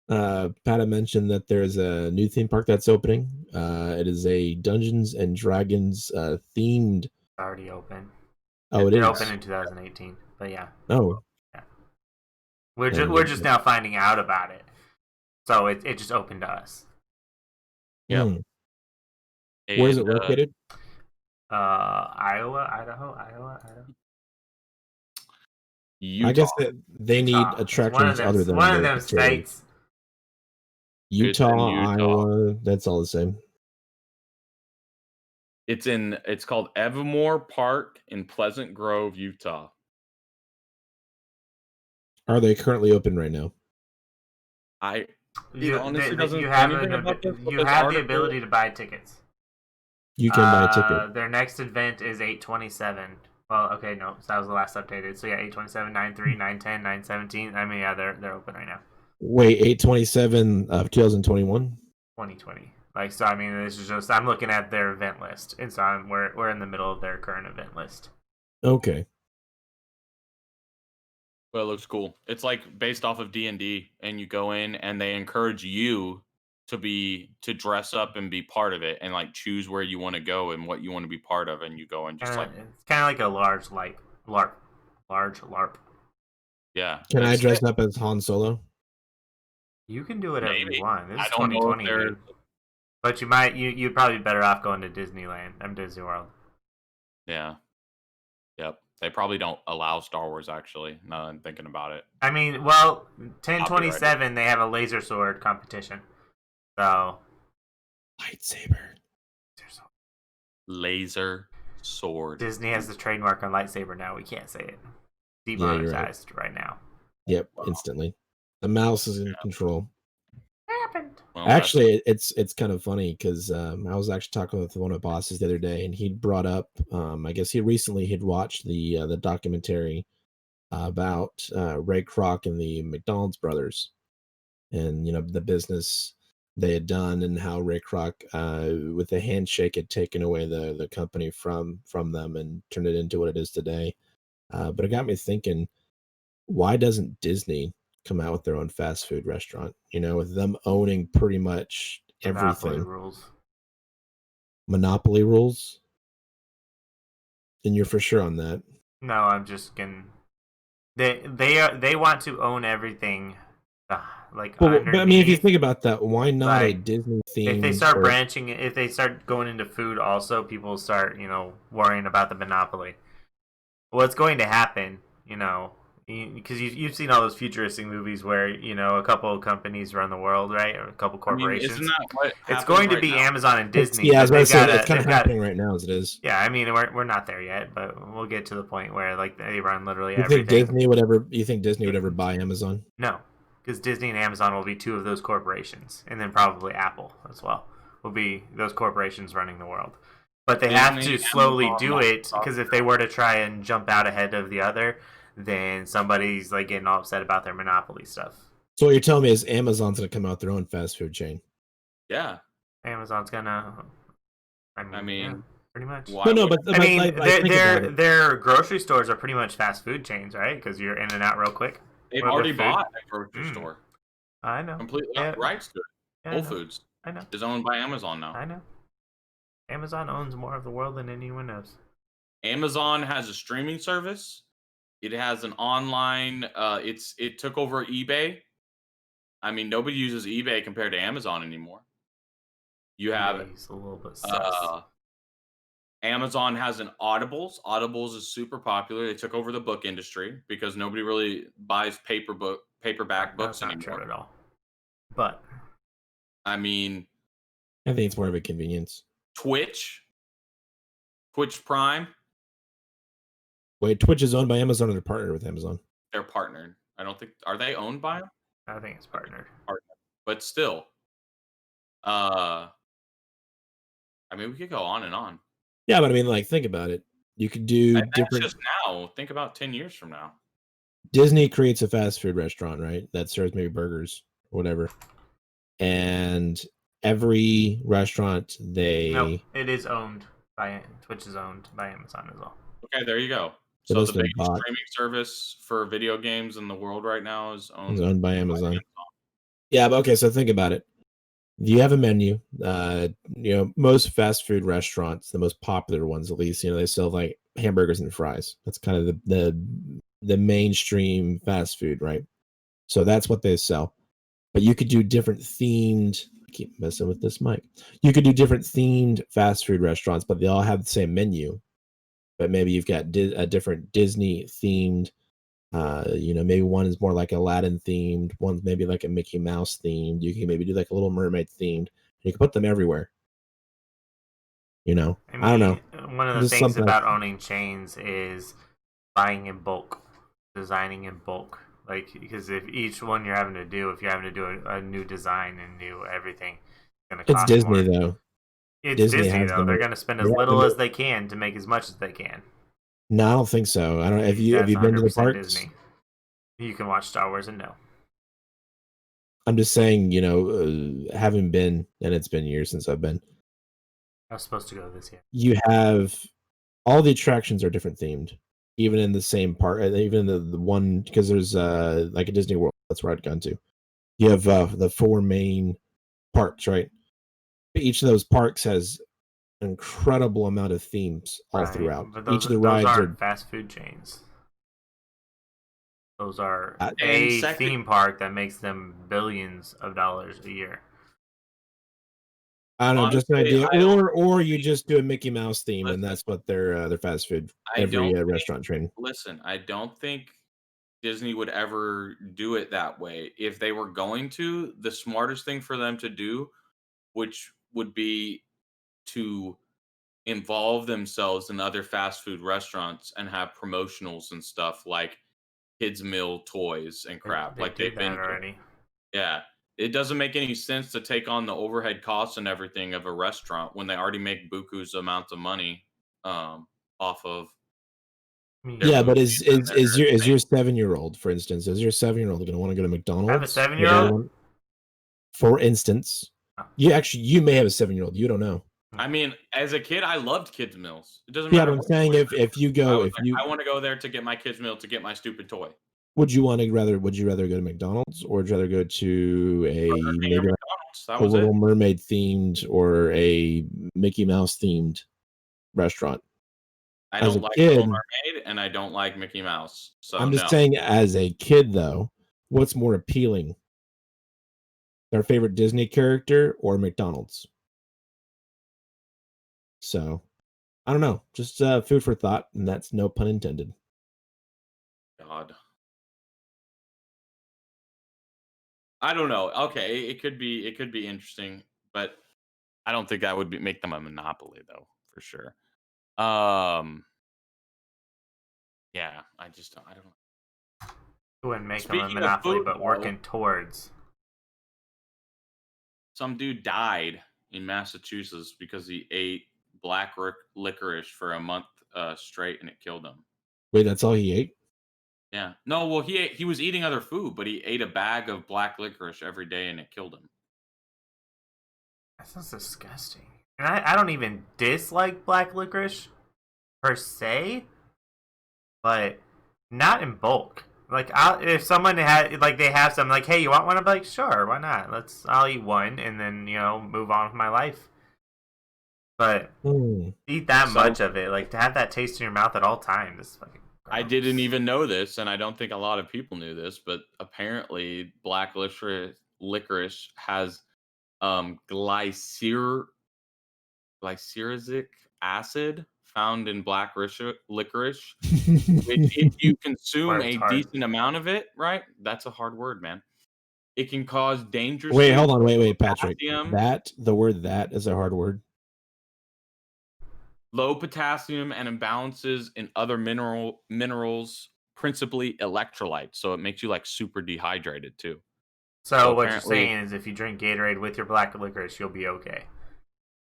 Pat had mentioned that there's a new theme park that's opening. It is a Dungeons and Dragons themed. Already open. Oh, It opened in 2018, but yeah. Oh, yeah. We're just now finding out about it, so it just opened to us. Yeah. Where is it located? Idaho. Utah. I guess that they need attractions other than one of them states. Utah, Iowa, that's all the same. It's called Evermore Park in Pleasant Grove, Utah. Are they currently open right now? You have the ability to buy tickets. You can buy a ticket. Their next event is 8/27. Well, okay, no, so that was the last updated. So yeah, 8/27, 9/3, 9/10, 9/17. I mean, yeah, they're open right now. Wait, 8/27 of 2021? 2020. Like, so I mean, this is just I'm looking at their event list, and so we're in the middle of their current event list. Okay. Well, it looks cool. It's like based off of D&D, and you go in, and they encourage you to dress up and be part of it, and like choose where you want to go and what you want to be part of, and you go and just it's kind of like a large LARP. Yeah. Can I dress up as Han Solo? You can do whatever you want. This is 2020, but you'd probably be better off going to Disneyland. Disney World. Yeah. Yep. They probably don't allow Star Wars, actually, now that I'm thinking about it. I mean, well, 10/27, they have a laser sword competition. So. Lightsaber. Laser sword. Disney has the trademark on lightsaber now. We can't say it. Demonetized right now. Yep, instantly. The mouse is in control. Happened. Well, actually, it's kind of funny because I was actually talking with one of the bosses the other day, and he brought up. I guess he recently had watched the documentary about Ray Kroc and the McDonald's brothers, and the business they had done, and how Ray Kroc, with a handshake, had taken away the company from them and turned it into what it is today. But it got me thinking, why doesn't Disney come out with their own fast food restaurant, with them owning pretty much everything? Monopoly rules? And you're for sure on that? No, I'm just kidding. They want to own everything. But I mean, if you think about that, why not a Disney theme? If they start branching, if they start going into food, also people start worrying about the monopoly. What's going to happen? because you've seen all those futuristic movies where a couple of companies run the world, right, or a couple corporations. Isn't that what it's going to be now? Amazon and Disney? I was about to say it's kind of happening right now as it is. Yeah, I mean we're not there yet, but we'll get to the point where like they run literally everything. You think Disney would ever buy Amazon? No, because Disney and Amazon will be two of those corporations, and then probably Apple as well will be those corporations running the world. But they have to slowly do it, because if they were to try and jump out ahead of the other, then somebody's like getting all upset about their monopoly stuff. So what you're telling me is Amazon's gonna come out with their own fast food chain? Yeah, Amazon's gonna. I mean yeah, pretty much. No, but I mean, their grocery stores are pretty much fast food chains, right? Because you're in and out real quick. They've already bought a grocery store. I know. Completely rights to it. Whole Foods. I know. Is owned by Amazon now. I know. Amazon owns more of the world than anyone knows. Amazon has a streaming service. It has an online. It took over eBay. I mean, nobody uses eBay compared to Amazon anymore. You have a little bit sus. Amazon has an Audibles. Audibles is super popular. They took over the book industry because nobody really buys paperback books anymore. That's not true at all. But I mean, I think it's more of a convenience. Twitch Prime. Wait, Twitch is owned by Amazon, or they're partnered with Amazon? They're partnered. I don't think. Are they owned by them? I think it's partnered. But still, I mean, we could go on and on. Yeah, but I mean, like, think about it. You could do different. Just now. Think about 10 years from now. Disney creates a fast food restaurant, right? That serves maybe burgers or whatever. And every restaurant No, it is owned by Twitch. Is owned by Amazon as well. Okay, there you go. So the biggest streaming service for video games in the world right now is owned by Amazon. Yeah, but okay, so think about it. You have a menu. Most fast food restaurants, the most popular ones at least, they sell like hamburgers and fries. That's kind of the mainstream fast food, right? So that's what they sell. But you could do different themed. I keep messing with this mic. You could do different themed fast food restaurants, but they all have the same menu. But maybe you've got a different Disney themed. Maybe one is more like Aladdin themed. One's maybe like a Mickey Mouse themed. You can maybe do like a Little Mermaid themed. You can put them everywhere. I don't know. One of the things about owning chains is buying in bulk, designing in bulk. Like, because if each one you're having to do a new design and new everything, it's Disney more. Though. It's Disney though. They're going to spend as little as they can to make as much as they can. No, I don't think so. I don't. Have you been to the parks? Disney. You can watch Star Wars and no. I'm just saying, having been, and it's been years since I've been. I was supposed to go this year. You have all the attractions are different themed, even in the same park. Even the one, because there's like a Disney World. That's where I'd gone to. You have the 4 main parks, right? Each of those parks has an incredible amount of themes all throughout. But each of the rides are fast food chains. Those are a theme park that makes them billions of dollars a year. I don't know, just an idea. Or you just do a Mickey Mouse theme, and that's what their fast food restaurant train. Listen, I don't think Disney would ever do it that way. If they were going to, the smartest thing for them to do, which would be to involve themselves in other fast food restaurants and have promotionals and stuff like kids meal toys and crap. Like they've been already. Yeah. It doesn't make any sense to take on the overhead costs and everything of a restaurant when they already make buku's amounts of money off of. Yeah, but is your 7-year-old, for instance, is your 7-year-old going to want to go to McDonald's? I have a 7-year-old. For instance, you may have a 7-year-old. You don't know. I mean, as a kid, I loved kids meals. It doesn't matter. Yeah, but I'm saying if you go, I want to go there to get my kids meal to get my stupid toy. Would you rather go to McDonald's, or would you rather go to a Little Mermaid themed or a Mickey Mouse themed restaurant? I don't like Little Mermaid and I don't like Mickey Mouse. So I'm just saying, as a kid though, what's more appealing? Their favorite Disney character or McDonald's? So, I don't know. Just food for thought, and that's no pun intended. God. I don't know. Okay, it could be interesting, but I don't think that would make them a monopoly though, for sure. Yeah, I don't know. It wouldn't make them a Speaking of monopoly, food, but working towards. some dude died in Massachusetts because he ate black licorice for a month straight, and it killed him. Wait, that's all he ate? Yeah. No, well, he was eating other food, but he ate a bag of black licorice every day, and it killed him. That sounds disgusting. And I don't even dislike black licorice per se, but not in bulk. Like, if someone had, like, they have some, like, hey, you want one? I'm like, sure, why not? I'll eat one and then, move on with my life. But eat that much of it, like, to have that taste in your mouth at all times is fucking gross. I didn't even know this, and I don't think a lot of people knew this, but apparently black licorice has glyceric acid found in black licorice. If you consume a decent amount of it, right? That's a hard word, man. It can cause dangerous. Wait, hold on. Wait, Patrick. The word "that" is a hard word. Low potassium and imbalances in other minerals, principally electrolytes. So it makes you like super dehydrated too. So what you're saying is if you drink Gatorade with your black licorice, you'll be okay.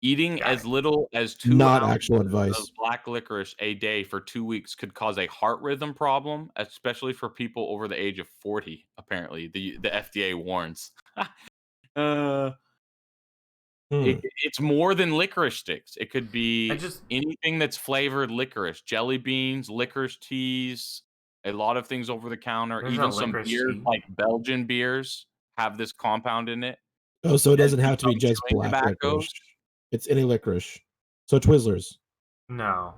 Eating as little as 2 ounces of black licorice a day for 2 weeks could cause a heart rhythm problem, especially for people over the age of 40, apparently. The FDA warns. It's more than licorice sticks. It could be anything that's flavored licorice, jelly beans, licorice teas, a lot of things over the counter. Even some beers, like Belgian beers, have this compound in it. Oh, so it doesn't have to be just black licorice. It's any licorice. So Twizzlers. No,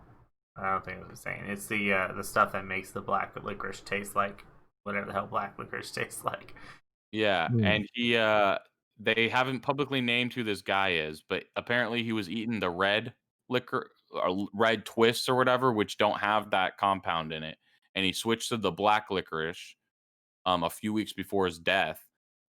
I don't think it was the same. It's the stuff that makes the black licorice taste like whatever the hell black licorice tastes like. Yeah, and they haven't publicly named who this guy is, but apparently he was eating the red liquor or red twists or whatever, which don't have that compound in it. And he switched to the black licorice a few weeks before his death.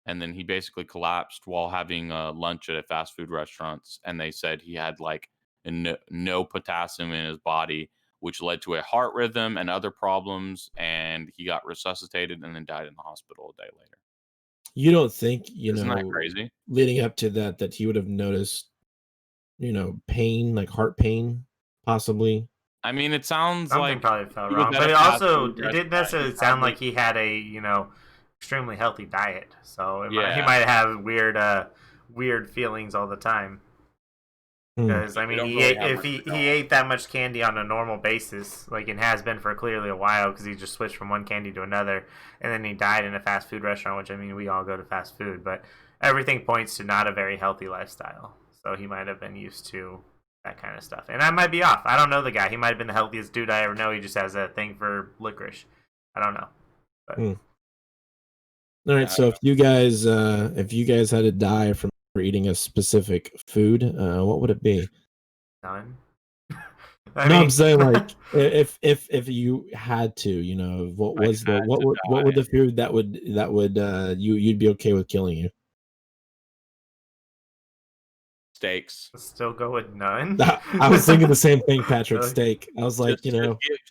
And then he basically collapsed while having lunch at a fast food restaurant. And they said he had like no potassium in his body, which led to a heart rhythm and other problems. And he got resuscitated and then died in the hospital a day later. You don't think, Isn't that crazy? Leading up to that he would have noticed, pain, like heart pain, possibly? I mean, it sounds something probably felt wrong, but it didn't necessarily sound like he had a extremely healthy diet. So he might have weird feelings all the time. Because I mean, if he ate that much candy on a normal basis, like it has been for clearly a while, because he just switched from one candy to another, and then he died in a fast food restaurant. Which I mean, we all go to fast food, but everything points to not a very healthy lifestyle. So he might have been used to that kind of stuff, and I might be off. I don't know the guy. He might have been the healthiest dude I ever know. He just has a thing for licorice. I don't know. But, all right. So if you guys had to die from eating a specific food, what would it be? None. I'm saying like if you had to, what would the food that would you'd be okay with killing you? Steaks. Still go with none. I was thinking the same thing, Patrick. Steak. I was like,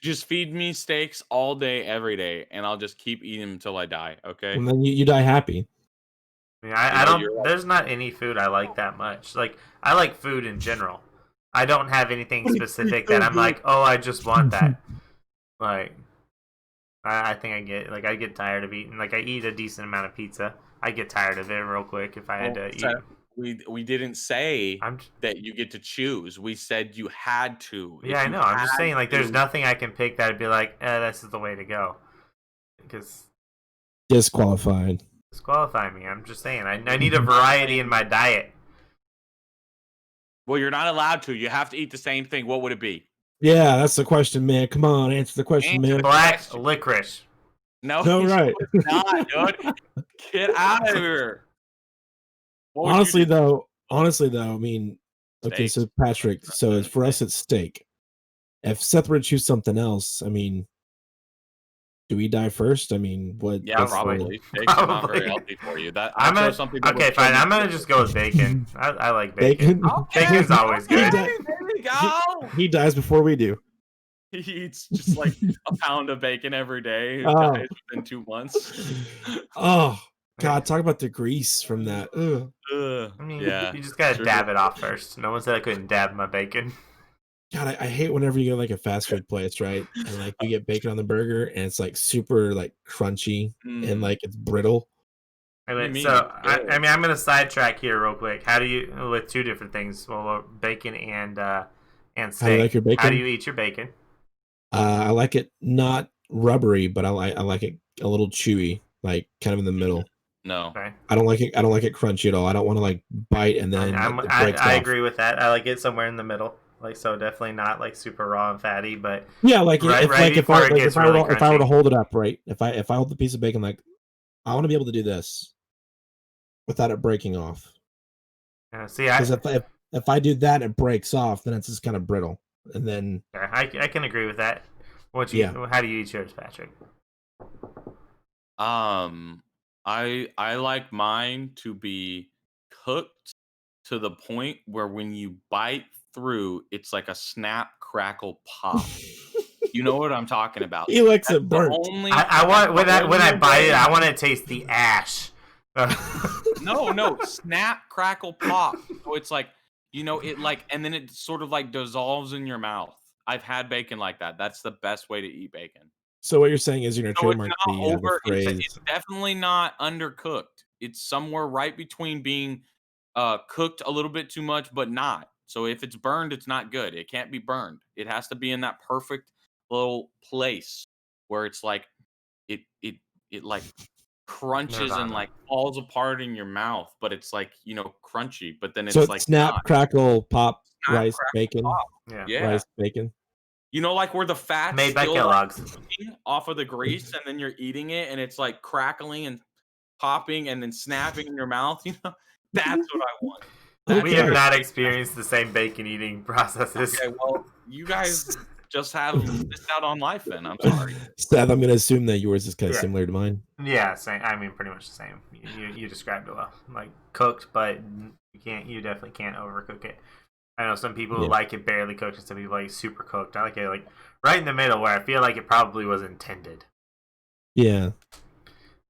just feed me steaks all day, every day, and I'll just keep eating them until I die. Okay. And then you die happy. I mean, I don't. There's not any food I like that much. Like I like food in general. I don't have anything specific that I'm like, oh, I just want that. Like, I think I get tired of eating. Like I eat a decent amount of pizza. I get tired of it real quick if I had to eat. We didn't say that you get to choose. We said you had to. Yeah, I know. I'm just saying, like, there's nothing I can pick that would be like, this is the way to go. Because disqualified. Disqualify me. I'm just saying. I need a variety in my diet. Well, you're not allowed to. You have to eat the same thing. What would it be? Yeah, that's the question, man. Come on, answer the question, man. Black licorice. No, right. Not, dude. Get out of here. Honestly, though, I mean, okay, so Patrick, so for us, it's steak. If Seth were to choose something else, I mean, Do we die first? I mean, what? Yeah, probably. Steaks are not very healthy for you. That I chose something. Okay, fine. I'm gonna just go with bacon. I like bacon. Okay, Bacon's always good. there we go. He dies before we do. He eats just like a pound of bacon every day. He dies within 2 months. Oh God! Talk about the grease from that. I mean, you just gotta dab it off first. No one said I couldn't dab my bacon. God, I hate whenever you go like a fast food place, right? And like you get bacon on the burger, and it's like super like crunchy and like it's brittle. Anyway, so I mean, I'm gonna sidetrack here real quick. How do you with two different things? Well, bacon and steak. How do you like your bacon? How do you eat your bacon? I like it not rubbery, but I like it a little chewy, like kind of in the middle. No, okay. I don't like it crunchy at all. I don't want to like bite and then I agree with that. I like it somewhere in the middle. Like, so definitely not like super raw and fatty, but yeah, like if I were to hold it up, right? If I hold the piece of bacon, like I want to be able to do this without it breaking off. Yeah, see, because if I do that, it breaks off. Then it's just kind of brittle, and then I can agree with that. How do you eat yours, Patrick? I like mine to be cooked to the point where when you bite through, it's like a snap, crackle, pop. You know what I'm talking about. He likes it burnt. I want when I bite it, I want to taste the ash. No, snap, crackle, pop. So it's like, it like, and then it sort of like dissolves in your mouth. I've had bacon like that. That's the best way to eat bacon. So what you're saying is you're gonna trademark the phrase. It's definitely not undercooked. It's somewhere right between being cooked a little bit too much, but not. So if it's burned, it's not good. It can't be burned. It has to be in that perfect little place where it's like it like crunches and like falls apart in your mouth, but it's like crunchy. But then it's like snap, crackle, pop, rice, bacon. Pop. Yeah, rice, bacon. Like where the fat's made by Kellogg's off of the grease, and then you're eating it, and it's like crackling and popping, and then snapping in your mouth. That's what I want. We have not experienced the same bacon eating processes. Okay, well, you guys just have missed out on life. Then I'm sorry, Seth. I'm gonna assume that yours is kind of similar to mine. Yeah, same. I mean, pretty much the same. You described it well. Like cooked, but you definitely can't overcook it. I know some people like it barely cooked, and some people like super cooked. I like it like right in the middle, where I feel like it probably was intended. Yeah,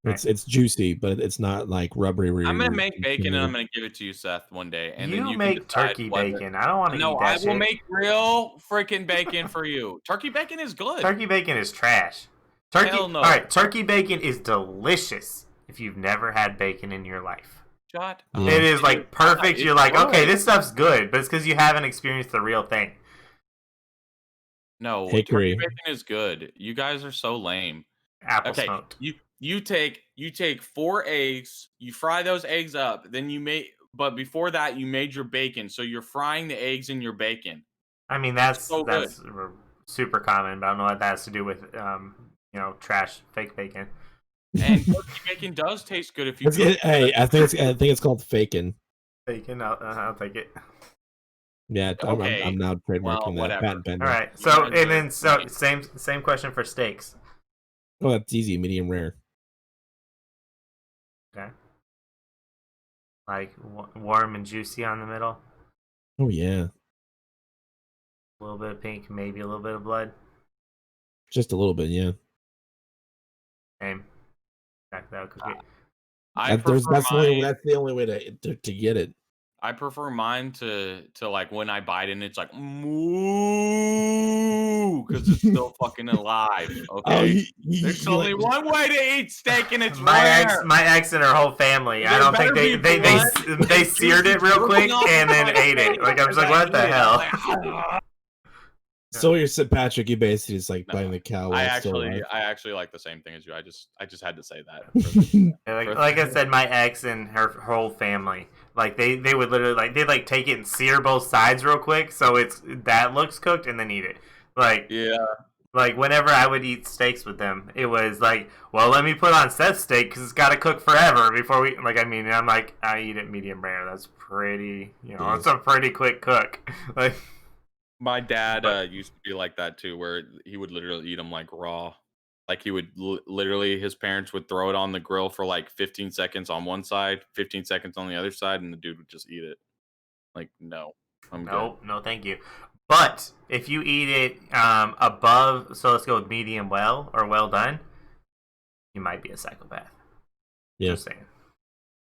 it's juicy, but it's not like rubbery. I'm gonna make bacon, and I'm gonna give it to you, Seth, one day. And then you make turkey bacon. I don't want to eat that. No, I will make real freaking bacon for you. Turkey bacon is good. Turkey bacon is trash. Hell no. All right, turkey bacon is delicious if you've never had bacon in your life. It is like perfect. You're like, okay, this stuff's good, but it's because you haven't experienced the real thing. No, turkey bacon is good. You guys are so lame. Apple smoked. You take 4 eggs, you fry those eggs up, then but before that you made your bacon, so you're frying the eggs in your bacon. I mean that's super common, but I don't know what that has to do with trash fake bacon. And turkey bacon does taste good if you. I think it's called fakin'. Bacon, I'll take it. Yeah, okay. I'm now trademarking that. Patent pending. All right, so and then same question for steaks. Oh, that's easy, medium rare. Okay. Like warm and juicy on the middle. Oh yeah. A little bit of pink, maybe a little bit of blood. Just a little bit, yeah. Same. That'll cook it. That's the only way to get it. I prefer mine to like when I bite it and it's like moo because it's still fucking alive. Okay, there's only one way to eat steak, and it's my ex and her whole family. I don't think they seared it real quick and then ate it. Like I'm just like, what the hell? So you're Patrick. You basically just like biting the cow. I actually like the same thing as you. I just had to say that. Like I said, my ex and her whole family. Like they would literally they'd take it and sear both sides real quick, so that looks cooked, and then eat it. Like whenever I would eat steaks with them, it was like, well, let me put on Seth's steak because it's got to cook forever before we. I'm like, I eat it medium rare. That's pretty, it's a pretty quick cook. Like my dad used to be like that too, where he would literally eat them like raw. Like he would literally, his parents would throw it on the grill for like 15 seconds on one side, 15 seconds on the other side, and the dude would just eat it. Like, no, I'm good. No, thank you. But if you eat it above, so let's go with medium well or well done, you might be a psychopath. Yeah. Just saying.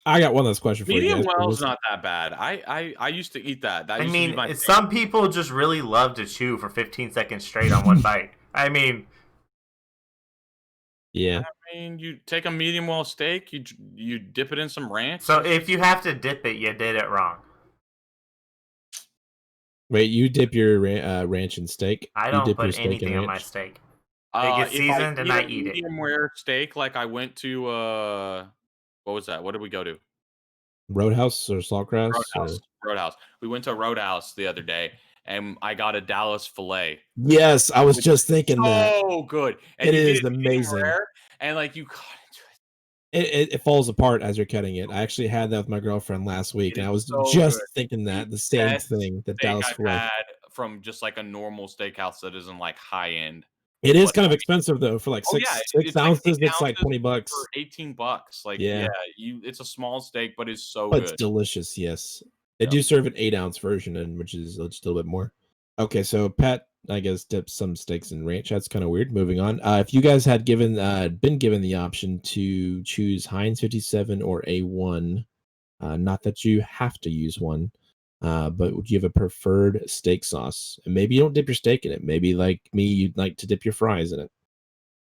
I got one last question for you guys. Medium well is not that bad. I used to eat that. I mean, some people just really love to chew for 15 seconds straight on one bite. I mean, yeah. I mean, you take a medium well steak, you dip it in some ranch. So if you have to dip it, you did it wrong. Wait, you dip your ranch in steak? I don't put anything on my steak. It gets seasoned and I eat it. Medium rare steak, like I went to what was that? What did we go to? Roadhouse or Saltgrass? Roadhouse. We went to Roadhouse the other day, and I got a Dallas filet. Yes, I was just thinking that. Oh, good! And it is amazing. Rare, and like you cut into it. It falls apart as you're cutting it. I actually had that with my girlfriend last week, and I was just thinking that the same thing. The Dallas filet had from just like a normal steakhouse that isn't like high end. It is kind of expensive though. For like 6 ounces, it's like $20 for $18. Like it's a small steak, but it's so good. It's delicious. Yes, they do serve an 8-ounce version, and which is just a little bit more. Okay, so Pat, I guess, dips some steaks in ranch. That's kind of weird. Moving on. If you guys had been given the option to choose Heinz 57 or A1, not that you have to use one. But would you have a preferred steak sauce? And maybe you don't dip your steak in it. Maybe like me, you'd like to dip your fries in it.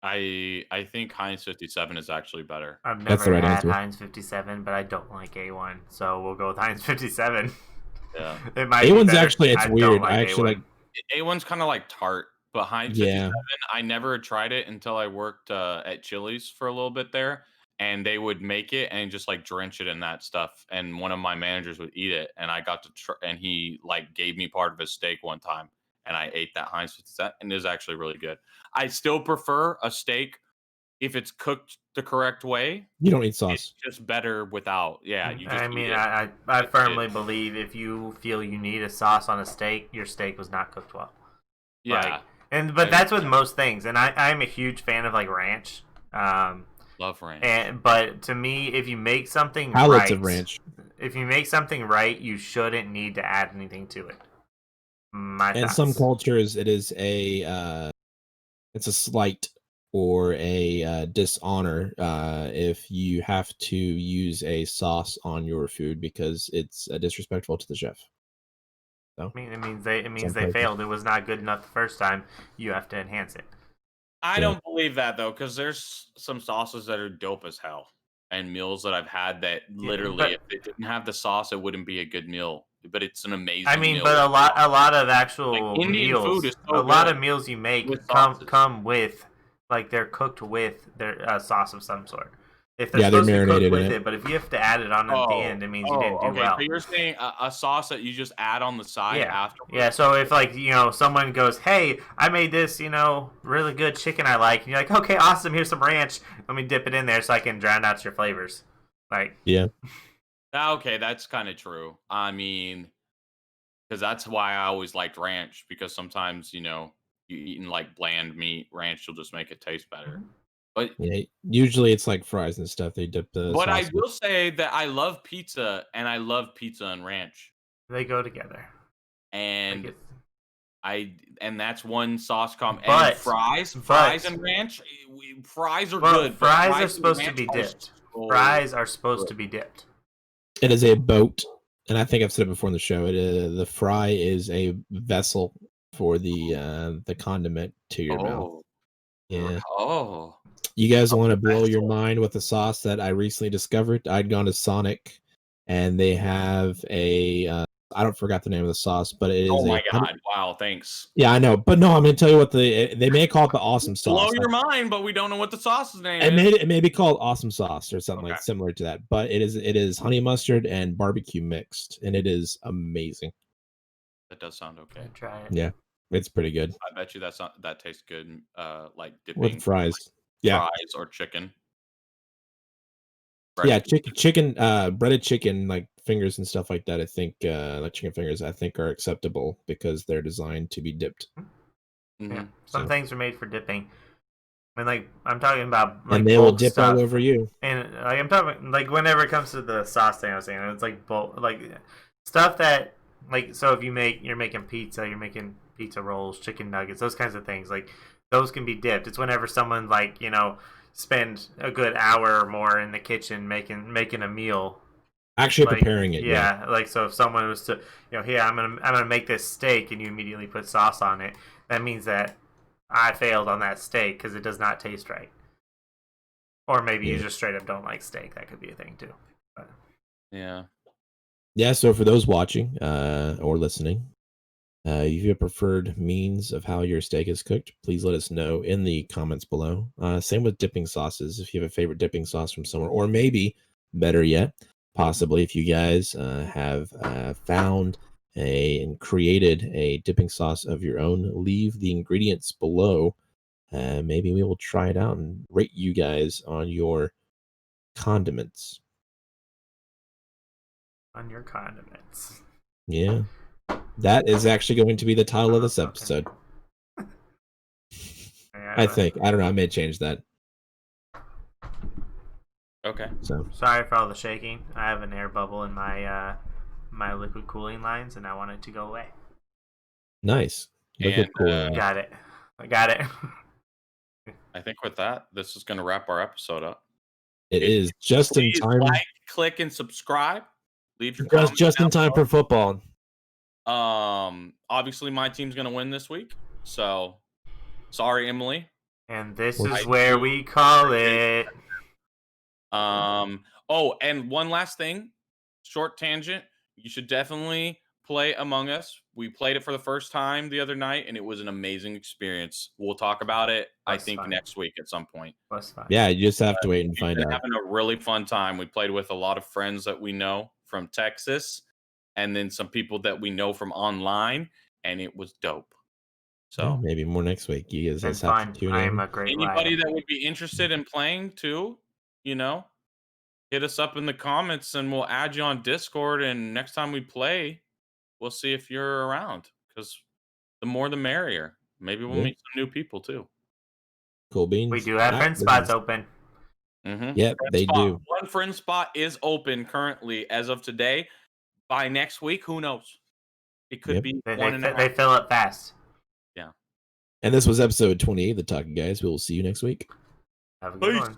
I think Heinz 57 is actually better. I've never had Heinz 57, but I don't like A1, so we'll go with Heinz 57. Yeah, it might. A1's actually it's weird. I actually like A1's kind of like tart, but Heinz 57, I never tried it until I worked at Chili's for a little bit there. And they would make it and just like drench it in that stuff. And one of my managers would eat it, and I got to try. And he like gave me part of his steak one time, and I ate that Heinz 57, and it was actually really good. I still prefer a steak if it's cooked the correct way. You don't need sauce. It's just better without. Yeah, you just. I mean, I firmly believe if you feel you need a sauce on a steak, your steak was not cooked well. Yeah, but that's with most things, and I'm a huge fan of like ranch. Love ranch. But to me, if you make something of ranch. If you make something right, you shouldn't need to add anything to it. In some cultures, it is it's a slight or a dishonor if you have to use a sauce on your food because it's disrespectful to the chef. So, I mean, it means they failed. It was not good enough the first time. You have to enhance it. I don't believe that though, because there's some sauces that are dope as hell, and meals that I've had that literally, if it didn't have the sauce, it wouldn't be a good meal. But it's an amazing. meal. But a lot of actual like Indian meals, food is so lot of meals you make come with, like they're cooked with their sauce of some sort. If they're supposed to be cooked with it, but if you have to add it on at the end, it means you didn't do well. So you're saying a sauce that you just add on the side afterwards? Yeah, so if like, someone goes, hey, I made this, really good chicken I like, and you're like, okay, awesome, here's some ranch. Let me dip it in there so I can drown out your flavors. Like, yeah. Okay, that's kind of true. I mean, because that's why I always liked ranch, because sometimes, you eating like bland meat, ranch will just make it taste better. But yeah, usually it's like fries and stuff. They dip the. But I will say that I love pizza, and I love pizza and ranch. They go together. And that's one sauce combo. And fries and ranch. Fries are good. Fries are supposed to be dipped. Fries are supposed to be dipped. It is a boat, and I think I've said it before in the show. The fry is a vessel for the condiment to your mouth. Yeah. Oh. You guys want to blow your mind with a sauce that I recently discovered? I'd gone to Sonic, and they have a I don't forgot the name of the sauce, but it is. Oh my god! Wow, thanks. Yeah, I know, but no, I'm gonna tell you what they may call it the awesome sauce. Blow your mind, but we don't know what the sauce's name is. It may be called awesome sauce or something like similar to that, but it is honey mustard and barbecue mixed, and it is amazing. That does sound okay. Try it. Yeah, it's pretty good. I bet you that tastes good. Like dipping with fries. Fries or chicken. Breaded chicken, breaded chicken, like fingers and stuff like that. I think, like chicken fingers, I think are acceptable because they're designed to be dipped. Yeah, some things are made for dipping. And like I'm talking about like and they will bulk dip stuff. all over you. And like I'm talking like whenever it comes to the sauce thing, I was saying it's like bulk, like stuff that like so if you're making pizza, you're making pizza rolls, chicken nuggets, those kinds of things. Like those can be dipped. It's whenever someone like spend a good hour or more in the kitchen making a meal. Actually Like, preparing it, yeah. Like so, if someone was to, here I'm gonna make this steak, and you immediately put sauce on it, that means that I failed on that steak because it does not taste right. Or maybe you just straight up don't like steak. That could be a thing too. But. Yeah. So for those watching or listening, if you have preferred means of how your steak is cooked, please let us know in the comments below. Same with dipping sauces. If you have a favorite dipping sauce from somewhere, or maybe better yet, possibly if you guys have found and created a dipping sauce of your own, leave the ingredients below. Maybe we will try it out and rate you guys on your condiments. On your condiments. Yeah. That is actually going to be the title of this episode. I think. I don't know. I may change that. Okay. So sorry for all the shaking. I have an air bubble in my my liquid cooling lines, and I want it to go away. Nice. Liquid cooling. Got it. I got it. I think with that, this is going to wrap our episode up. It is just in time. Like, click, and subscribe. Leave your comments. Just in time for football. Obviously, my team's going to win this week. So, sorry, Emily. And this is where we call it. Oh, and one last thing. Short tangent. You should definitely play Among Us. We played it for the first time the other night, and it was an amazing experience. We'll talk about it, I think, next week at some point. That's fine. Yeah, you just have to wait and find out. Having a really fun time. We played with a lot of friends that we know from Texas, and then some people that we know from online, and it was dope. So yeah, maybe more next week. You guys just have to tune in. I am a great Anybody that would be interested in playing too, hit us up in the comments and we'll add you on Discord. And next time we play, we'll see if you're around, because the more the merrier. Maybe we'll meet some new people too. Cool beans. We do have friend spots open. Yep, they do. One friend spot is open currently as of today. By next week, who knows? It could be they fill up fast. Yeah. And this was episode 28 of the Talking Guys. We will see you next week. Have a good one.